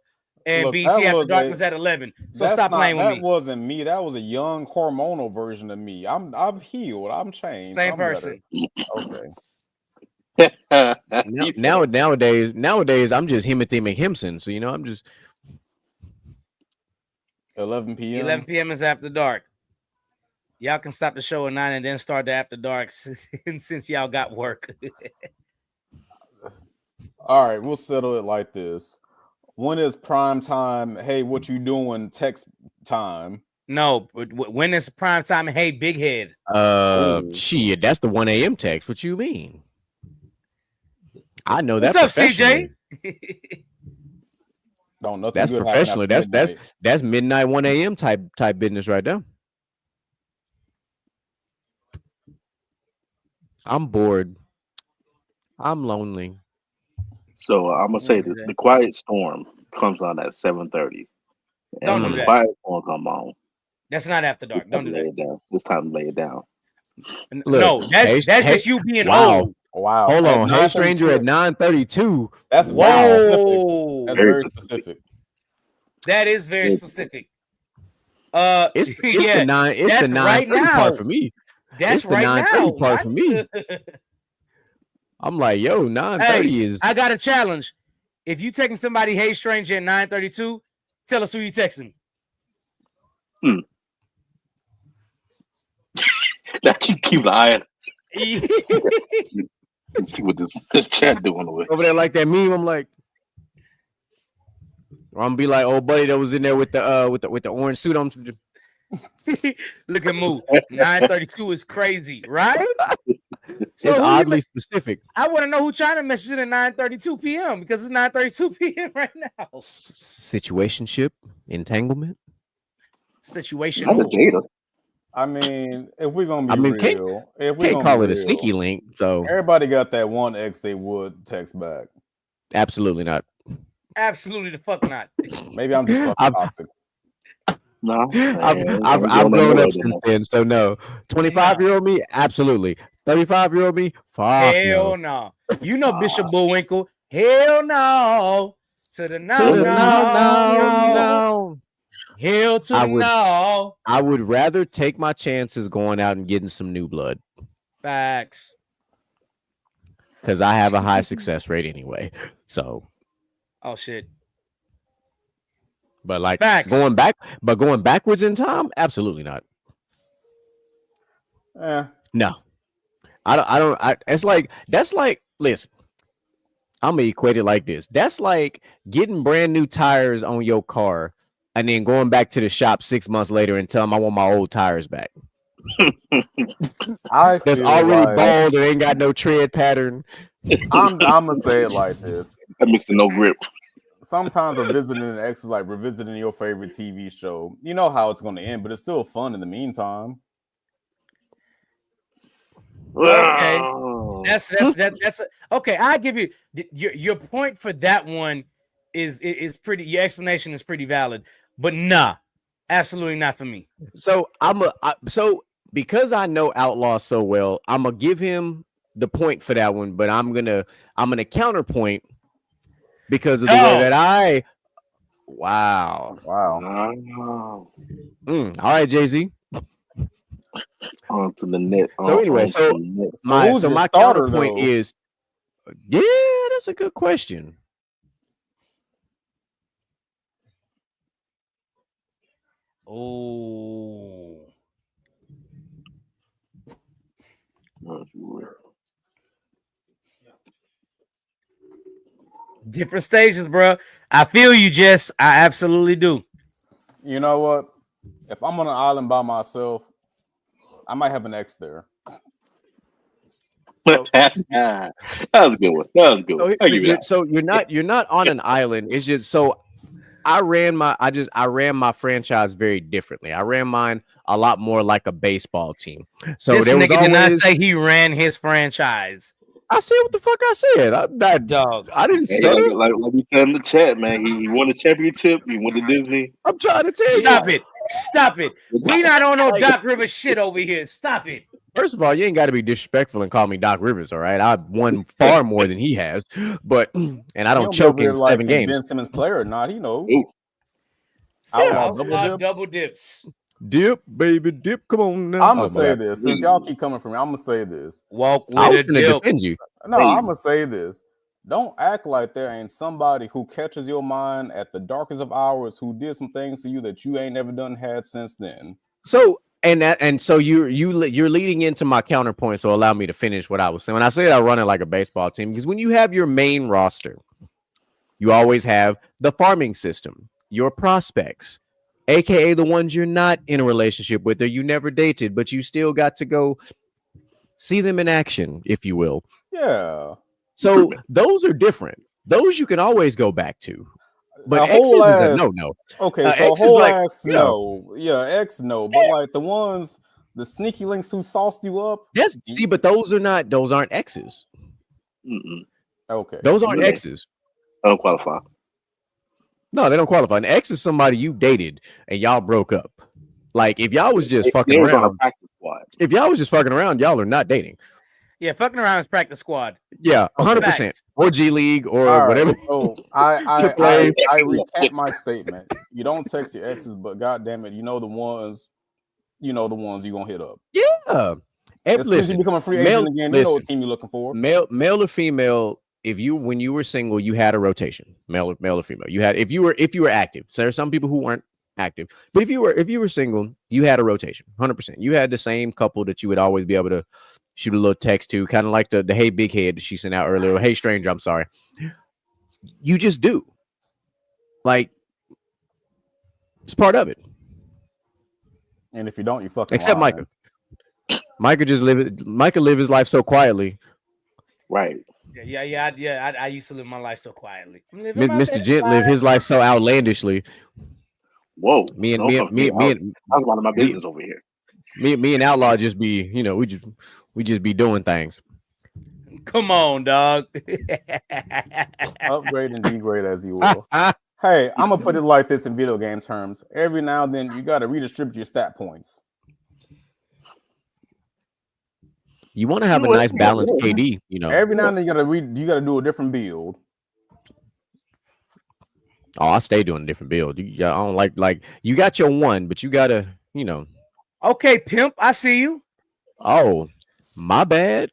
and Look, BET that After was Dark a- was at 11. So That's stop not- playing with that me. wasn't me. That was a young hormonal version of me. I'm healed. I'm changed. Same I'm better. person. Okay. Nowadays, I'm just Timothy McHempson. So I'm just 11 p.m. 11 p.m. is After Dark. Y'all can stop the show at 9 and then start the After Dark since y'all got work. All right, we'll settle it like this. When is prime time? Hey, what you doing? Text time. No, when is prime time? Hey, big head. shit, that's the 1 a.m. text. What you mean? I know that. What's up, CJ? Don't nothing. That's good professional. happen after midnight. That's midnight 1 a.m. type business right there. I'm bored. I'm lonely. So I'm gonna say the Quiet Storm comes on at 7:30. Don't And do when the that. Quiet Storm come on, That's not After Dark. Don't do lay that. it down. It's time to lay it down. No, that's just you being wow. old. Wow. Hold At on. Hey, stranger at 9:32. 9:32. That's Whoa. That's Very very specific. specific. That is very specific. It's yeah, the 9. It's that's the right 9:30 now. part for me. That's It's the right 9:30 now. part for me. I'm like, yo, 9:30 is. I got a challenge. If you texting somebody, hey stranger at 9:32, tell us who you texting. Now keep an eye on and see what this chat doing away. Over there like that meme. I'm like, I'm gonna be like old buddy that was in there with the orange suit on. Look at move. 9:32 is crazy, right? So it's oddly specific. I want to know who trying to message it at 9:32 p.m. because it's 9:32 p.m. right now. Situationship, entanglement, Situation. I mean, if we're gonna be real, if we can't call it a sneaky link. So everybody got that one ex they would text back. Absolutely not. Absolutely the fuck not. Maybe I'm just fucking toxic. No, I've grown up since then, so no. 25-year-old me, absolutely. 35-year-old me, fuck hell no. You know Bishop Bullwinkle. Hell no. To the no. Hell to the no. I would rather take my chances going out and getting some new blood. Facts. Because I have a high success rate anyway. So. Oh shit. But like Facts. going backwards in time, absolutely not. No. I don't it's like that's like listen. I'm gonna equate it like this. That's like getting brand new tires on your car and then going back to the shop 6 months later and tell them I want my old tires back. That's already bald and ain't got no tread pattern. I'm gonna say it like this. I missed no grip. Sometimes revisiting an ex is like revisiting your favorite TV show. You know how it's going to end, but it's still fun in the meantime. Okay, that's okay. I give you your point for that one is pretty. Your explanation is pretty valid, but nah, absolutely not for me. So so because I know Outlaw so well, I'm gonna give him the point for that one, but I'm gonna counterpoint because of the way that wow. All right, Jay-Z. On to the net. So anyway, so my counterpoint is, yeah, that's a good question. Oh. Different stages, bro. I feel you, Jess. I absolutely do. You know what? If I'm on an island by myself, I might have an ex there. So, that was a good one. That was a good one. So you're not on an island. It's just so I ran my franchise very differently. I ran mine a lot more like a baseball team. So this nigga did not say he ran his franchise. I said what the fuck I said. I didn't stutter. Like we said in the chat, man. He won a championship. He went to Disney. I'm trying to tell you. Stop it. We not on no Doc Rivers shit over here. Stop it. First of all, you ain't got to be disrespectful and call me Doc Rivers, all right? I've won far more than he has, and I don't choke in 7 games. Ben Simmons player or not, he knows. Double dips. Dip, baby, dip. Come on now. I'm gonna say this. Since y'all keep coming from me, I'm gonna say this. Walk with I was gonna defend you. No, I'm gonna say this. Don't act like there ain't somebody who catches your mind at the darkest of hours who did some things to you that you ain't never done had since then. So so you're leading into my counterpoint. So allow me to finish what I was saying. When I say I run it like a baseball team, because when you have your main roster, you always have the farming system, your prospects, aka the ones you're not in a relationship with or you never dated, but you still got to go see them in action, if you will. Yeah. So those are different. Those you can always go back to. But X's is a no. Okay, so X whole ass no. Yeah, X no. But like the ones, the sneaky links who sauced you up. Yes, see, but those aren't X's. Okay. Those aren't X's. I don't qualify. No, they don't qualify. An X is somebody you dated and y'all broke up. Like if y'all was just fucking around. If y'all was just fucking around, y'all are not dating. Yeah, fucking around is practice squad. Yeah, 100%. Or G League or whatever. So I recant my statement. You don't text your exes, but goddamn it, you know the ones you're gonna hit up. Yeah. Listen, you become a free agent again. You know what team you're looking for. Male or female. When you were single, you had a rotation, male or female. You had if you were active. So there are some people who weren't active, but if you were single, you had a rotation, 100%. You had the same couple that you would always be able to shoot a little text to, kind of like the hey big head that she sent out earlier. Or, hey stranger, I'm sorry. You just do. Like it's part of it. And if you don't, you fucking except lying. Micah just live his life so quietly. Right. Yeah. I used to live my life so quietly. Mr. Gent lived his life so outlandishly. Whoa. Me and I was minding my business over here. Me and Outlaw just be, we just be doing things. Come on, dog. Upgrade and degrade as you will. Hey, I'm gonna put it like this in video game terms. Every now and then you gotta redistribute your stat points. You want to have a nice balanced KD, Every now and then you gotta do a different build. Oh, I stay doing a different build. I don't like you got your one, but you gotta, Okay, pimp, I see you. Oh, my bad.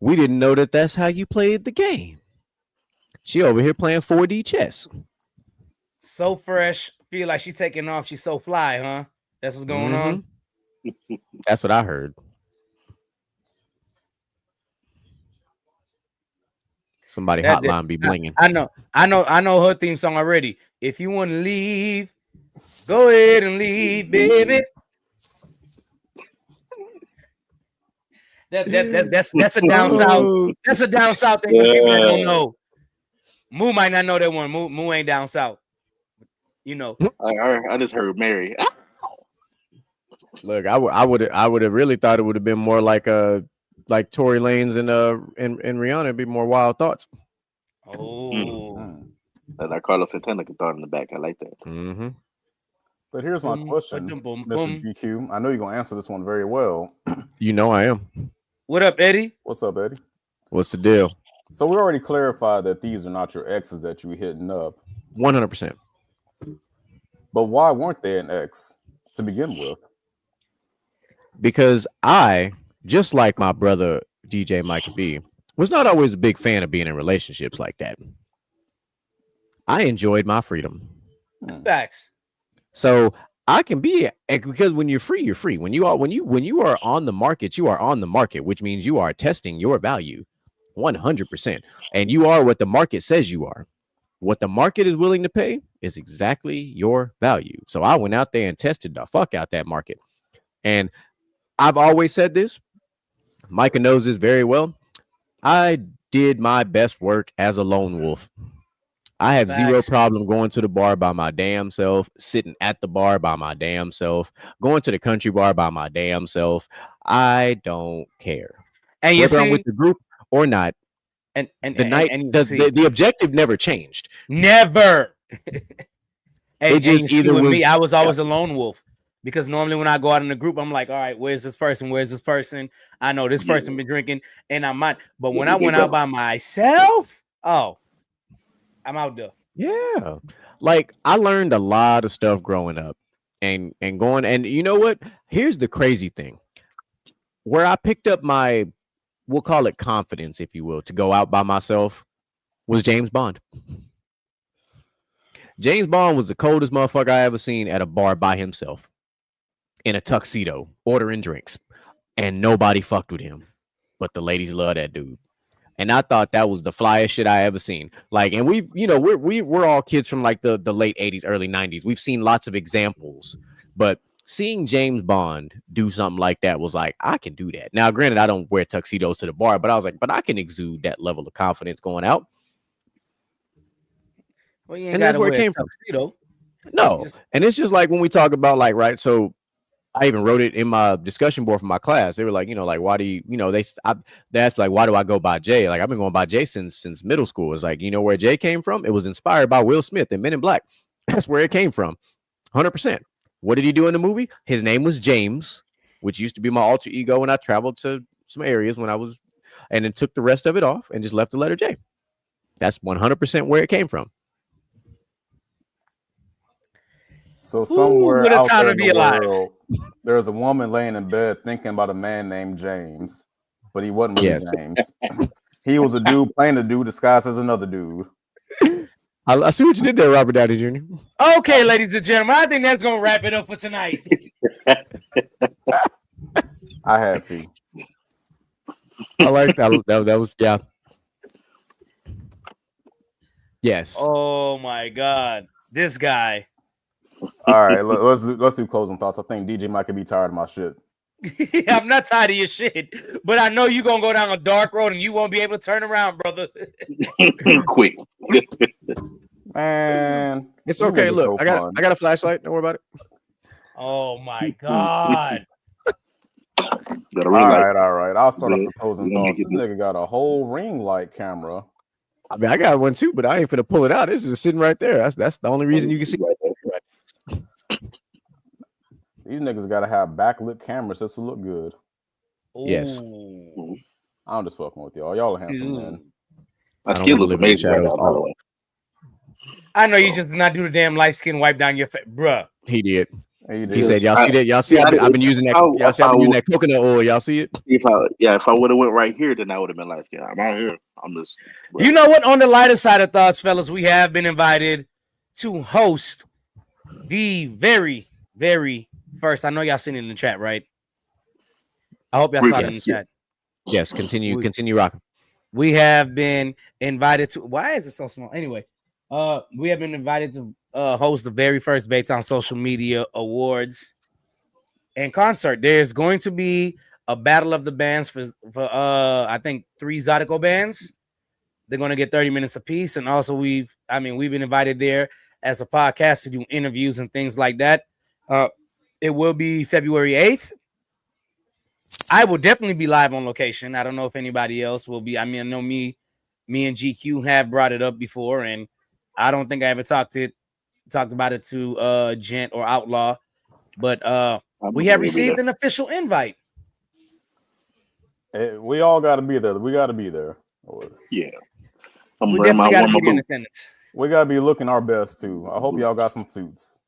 We didn't know that's how you played the game. She over here playing 4D chess. So fresh, feel like she's taking off. She's so fly, huh? That's what's going on. That's what I heard. Somebody hotline be blinging. I know her theme song already. If you want to leave, go ahead and leave, baby. That's a down south. That's a down south thing. People that don't know. Moo might not know that one. Moo ain't down south. I just heard Mary. Look, I would have really thought it would have been more like Tory Lanez and Rihanna. It'd be more Wild Thoughts. Oh, like Carlos Santana could throw it in the back. I like that. Mm-hmm. But here's my question, Mr. GQ. I know you're gonna answer this one very well. You know I am. What up, Eddie? What's up, Eddie? What's the deal? So we already clarified that these are not your exes that you hitting up. 100%. But why weren't they an ex to begin with? because I, just like my brother DJ Mike B, was not always a big fan of being in relationships like that. I enjoyed my freedom. Facts. So I can be, because when you're free, you're free. When you are on the market, you are on the market, which means you are testing your value 100%. And you are what the market says you are. What the market is willing to pay is exactly your value. So I went out there and tested the fuck out that market. And I've always said this. Micah knows this very well. I did my best work as a lone wolf. I have zero problem going to the bar by my damn self, sitting at the bar by my damn self, going to the country bar by my damn self. I don't care. And you whether see, I'm with the group or not. And the objective never changed. Never. And just either with was, me, I was always a lone wolf. Because normally when I go out in the group, I'm like, all right, where's this person? Where's this person? I know this person been drinking, and I might. But when I went out by myself, I'm out there. Yeah. Like I learned a lot of stuff growing up and going. And you know what? Here's the crazy thing. Where I picked up my, we'll call it confidence, if you will, to go out by myself was James Bond. James Bond was the coldest motherfucker I ever seen at a bar by himself. In a tuxedo, ordering drinks, and nobody fucked with him, but the ladies love that dude. And I thought that was the flyest shit I ever seen. Like, and we're all kids from like the late 80s, early 90s. We've seen lots of examples, but seeing James Bond do something like that was like, I can do that. Now, granted, I don't wear tuxedos to the bar, but I was like, but I can exude that level of confidence going out. Well, you ain't and that's where it came from. No, and it's just like when we talk about like, right, so I even wrote it in my discussion board for my class. They were like, like, why do you, they asked like, why do I go by Jay? Like, I've been going by Jay since middle school. It's like, where Jay came from? It was inspired by Will Smith and Men in Black. That's where it came from. 100%. What did he do in the movie? His name was James, which used to be my alter ego when I traveled to some areas when I was, and then took the rest of it off and just left the letter J. That's 100% where it came from. So somewhere out there in the world, there's a woman laying in bed thinking about a man named James, but he wasn't really James. He was a dude playing a dude disguised as another dude. I see what you did there, Robert Downey Jr. Okay, ladies and gentlemen, I think that's gonna wrap it up for tonight. I had to. I like that. That was Yes. Oh my God, this guy. All right, let's do closing thoughts. I think DJ might be tired of my shit. I'm not tired of your shit, but I know you're gonna go down a dark road and you won't be able to turn around, brother. Quick. Man, it's okay. Look, I got a flashlight. Don't worry about it. Oh my God. All right. I'll start off the closing thoughts. This nigga got a whole ring light camera. I mean, I got one too, but I ain't gonna pull it out. This is sitting right there. That's the only reason you can see it. These niggas gotta have backlit cameras just to look good. Yes. I'm just fucking with y'all. Y'all are handsome, man. My skin looks amazing right now, by the way. I know you just did not do the damn light skin wipe down your face, bruh. He did. He said, "Y'all see that? Y'all see? I've been using that. Y'all see? I've been using that coconut oil. Y'all see it? If I would have went right here, then I would have been light skin. I'm out here. I'm just. Bro. You know what? On the lighter side of thoughts, fellas, we have been invited to host the very, very first. I know y'all seen it in the chat, right? I hope y'all saw it in the chat. Yes. Continue rocking. We have been invited to. Why is it so small? Anyway, we have been invited to host the very first Baytown Social Media Awards and concert. There's going to be a battle of the bands for I think 3 Zydeco bands. They're going to get 30 minutes apiece, and also we've been invited there as a podcast to do interviews and things like that. It will be February 8th. I will definitely be live on location. I don't know if anybody else will be. I mean, I know me and GQ have brought it up before, and I don't think I ever talked about it to Gent or Outlaw, but we have received an official invite. We all got to be there. We got to be there. Yeah, we definitely got to be in attendance. We got to be looking our best too. I hope y'all got some suits.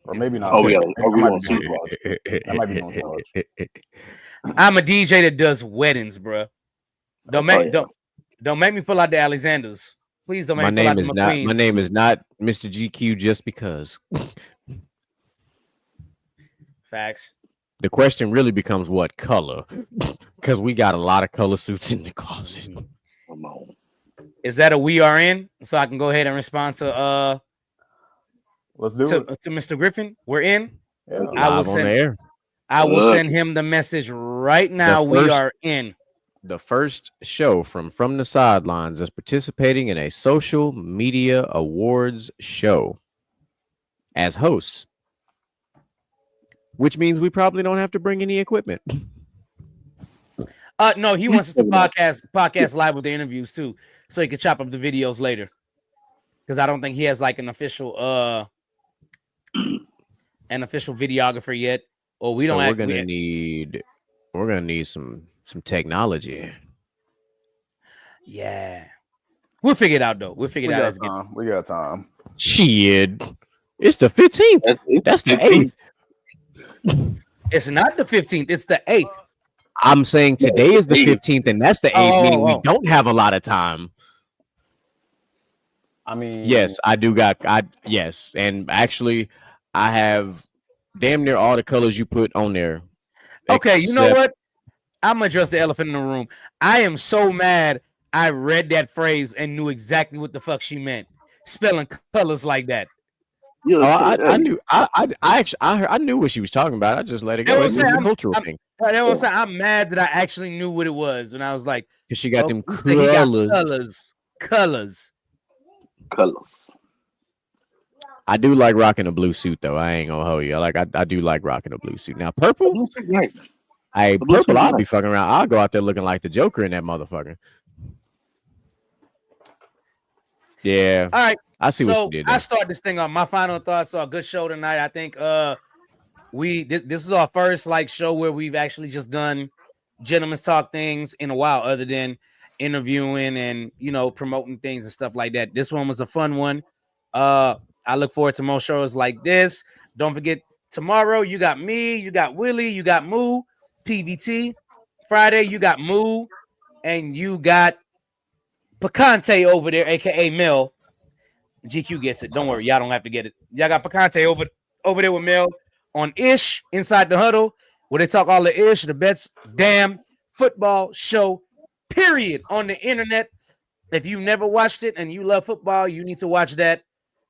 Or maybe not. Oh, yeah. That might be on charge. I'm a DJ that does weddings, bro. Don't make me pull out the Alexanders. Please don't make me pull out the McQueens. My name is not Mr. GQ just because. Facts. The question really becomes what color, because we got a lot of color suits in the closet. Come on. Is that a we are in? So I can go ahead and respond to let's do it to Mr. Griffin. We're in. Yeah. I will send him the message right now. We are in. The first show from the sidelines is participating in a social media awards show as hosts, which means we probably don't have to bring any equipment. No, he wants us to podcast live with the interviews too, so he can chop up the videos later. Because I don't think he has like an official videographer yet, or we don't. We're gonna need some technology. Yeah, we'll figure it out though. We'll figure it out. We got time. Shit, it's the 15th. That's the 8th. It's not the 15th. It's the 8th. I'm saying today is the 15th, and that's the 8th, meaning we don't have a lot of time. I mean, yes, yes, and actually, I have damn near all the colors you put on there. Okay, you know what? I'm gonna address the elephant in the room. I am so mad. I read that phrase and knew exactly what the fuck she meant, spelling colors like that. I knew. I knew what she was talking about. I just let it go. It's a cultural thing. I'm mad that I actually knew what it was, and I was like, because she got them colors. I do like rocking a blue suit, though. I ain't gonna hold you. I do like rocking a blue suit. Now, purple. Nice. Purple. I'll be fucking around. I'll go out there looking like the Joker in that motherfucker. Yeah. All right. I see what you did there. I start this thing on my final thoughts. So a good show tonight. I think this is our first like show where we've actually just done gentlemen's talk things in a while, other than interviewing and promoting things and stuff like that. This one was a fun one. I look forward to more shows like this. Don't forget, tomorrow you got me, you got Willie, you got Moo, PVT. Friday you got Moo, and you got Picante over there, aka Mel. GQ gets it. Don't worry, y'all don't have to get it. Y'all got Picante over there with Mel on Ish Inside the Huddle, where they talk all the ish, the best damn football show, period, on the internet. If you never watched it and you love football, you need to watch that.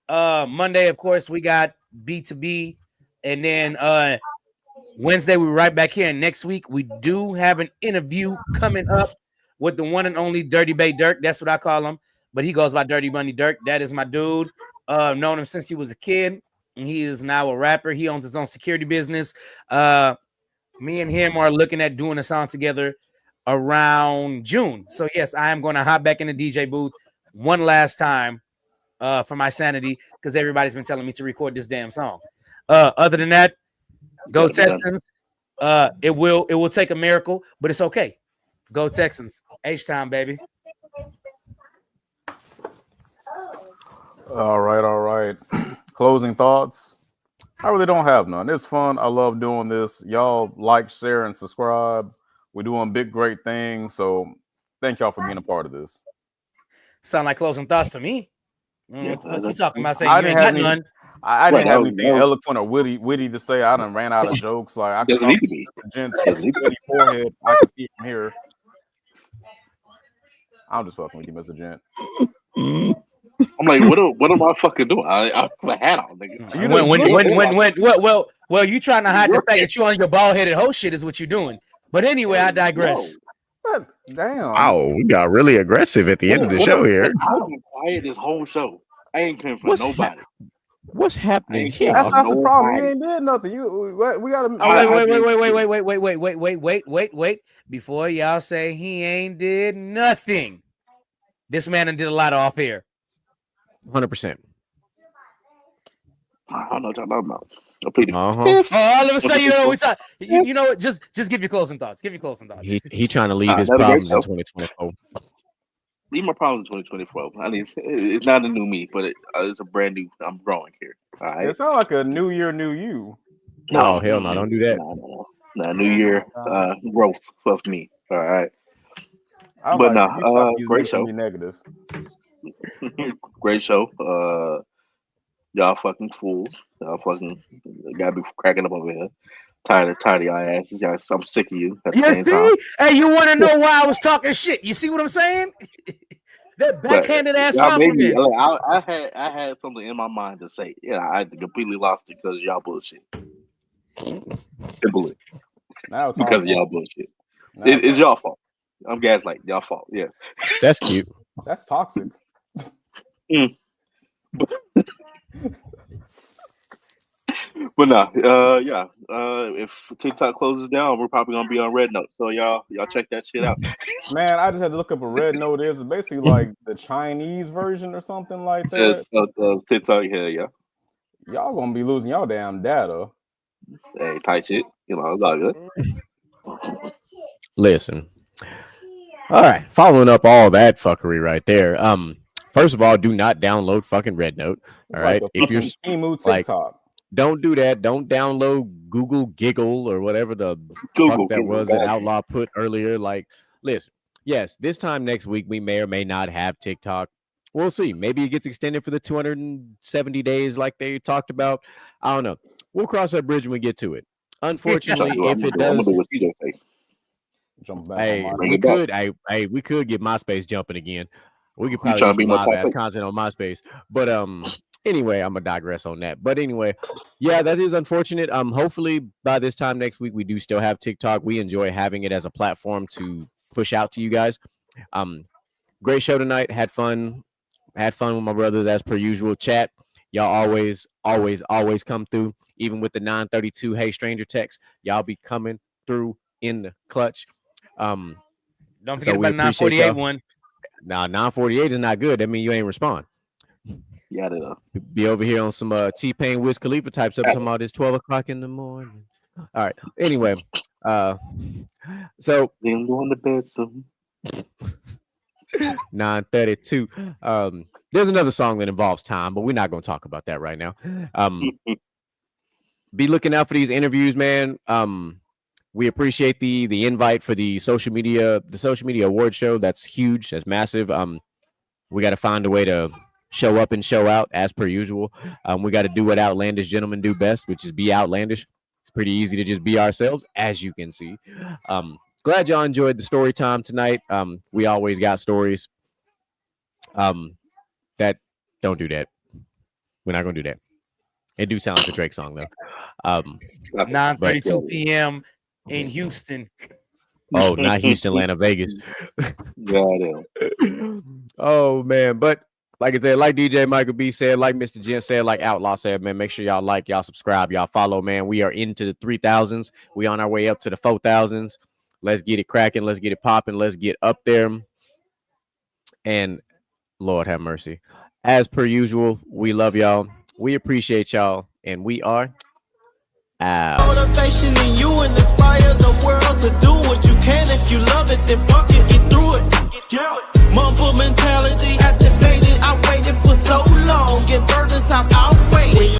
Monday, of course, we got B2B, and then Wednesday we're right back here. And next week we do have an interview coming up with the one and only Dirty Bay Dirk. That's what I call him, but he goes by Dirty Bunny Dirk. That is my dude. Known him since he was a kid, and he is now a rapper. He owns his own security business. Me and him are looking at doing a song together around June. So yes, I am going to hop back in the DJ booth one last time for my sanity, because everybody's been telling me to record this damn song. Other than that, go Texans. It will take a miracle, but it's okay. Go Texans. H-Town, baby. All right. Closing thoughts. I really don't have none. It's fun. I love doing this. Y'all like, share, and subscribe. We're doing big, great things. So thank y'all for being a part of this. Sound like closing thoughts to me. What you talking about? Saying you ain't got none. I didn't have anything eloquent or witty to say. I done ran out of jokes. Like I doesn't need to be. Gents, forehead. I can see it from here. I'm just fucking with you, Mr. Gent. I'm like, what am I fucking doing? I put a hat on, nigga. Well, you trying to hide the fact that you on your bald headed hoe shit is what you're doing. But anyway, I digress. Damn. Oh, we got really aggressive at the end of the show here. I've been quiet this whole show. I ain't coming for nobody. What's happening here? That's not the problem. You ain't did nothing. We gotta. Wait. Before y'all say he ain't did nothing, this man did a lot of off air. 100%. I don't know what you're talking about. All of a sudden, you know what? Just give your closing thoughts. He trying to leave his problems in 2024. leave my problems in 2024. I mean, it's not a new me, but it's a brand new. I'm growing here. All right. It sounds like a new year, new you. No, hell no, don't do that. No, new year growth of me. All right. But great show. Negative. Great show. Y'all fucking fools. Y'all fucking gotta be cracking up over here. Tired of y'all asses. Y'all, I'm sick of you at the same time. Hey, you want to know why I was talking shit? You see what I'm saying? That backhanded ass compliment. I had something in my mind to say. Yeah, I completely lost it because y'all bullshit. Simply. Because of y'all bullshit. It's y'all fault. I'm gaslighting. Y'all fault. Yeah. That's cute. That's toxic. But no, if TikTok closes down, we're probably gonna be on Red Note. So y'all check that shit out. Man, I just had to look up a Red Note. It's basically like the Chinese version or something like that. TikTok, yeah. Y'all gonna be losing y'all damn data. Hey, tight shit. You know, it's all good. Listen. All right, following up all that fuckery right there. First of all, do not download fucking Red Note. All right, if you're TikTok, don't do that. Don't download Google Giggle or whatever the fuck that was that Outlaw put earlier. Like, listen, yes, this time next week we may or may not have TikTok. We'll see. Maybe it gets extended for the 270 days like they talked about. I don't know. We'll cross that bridge when we get to it. Unfortunately, if it does, jump back. Hey, we could get MySpace jumping again. We could probably do live ass content on MySpace. But anyway, I'm gonna digress on that. But anyway, yeah, that is unfortunate. Hopefully by this time next week we do still have TikTok. We enjoy having it as a platform to push out to you guys. Great show tonight. Had fun with my brothers as per usual. Chat, y'all always come through. Even with the 932 Hey Stranger text, y'all be coming through in the clutch. Don't forget about 948 one. Nah, 948 is not good. That means you ain't respond. Yeah, they know. Be over here on some T-Pain Wiz Khalifa type stuff talking about it's 12 o'clock in the morning. All right. Anyway, so I'm going to bed soon. 932. There's another song that involves time, but we're not going to talk about that right now. Be looking out for these interviews, man. We appreciate the invite for the social media award show. That's huge. That's massive. We got to find a way to show up and show out as per usual. We got to do what outlandish gentlemen do best, which is be outlandish. It's pretty easy to just be ourselves, as you can see. Glad y'all enjoyed the story time tonight. We always got stories. That don't do that. We're not gonna do that. It do sound like a Drake song though. 9:32 p.m. in Houston. Oh, not Houston, Atlanta, Vegas. Yeah, Oh man, but like I said, like DJ Michael B said, like Mr. Gent said, like Outlaw said, man, make sure y'all like, y'all subscribe, y'all follow, man. We are into the 3,000s. We on our way up to the 4,000s. Let's get it cracking. Let's get it popping. Let's get up there. And Lord have mercy. As per usual, we love y'all. We appreciate y'all. And we are out. Motivation in you and inspire the world to do what you can. If you love it, then fuck it.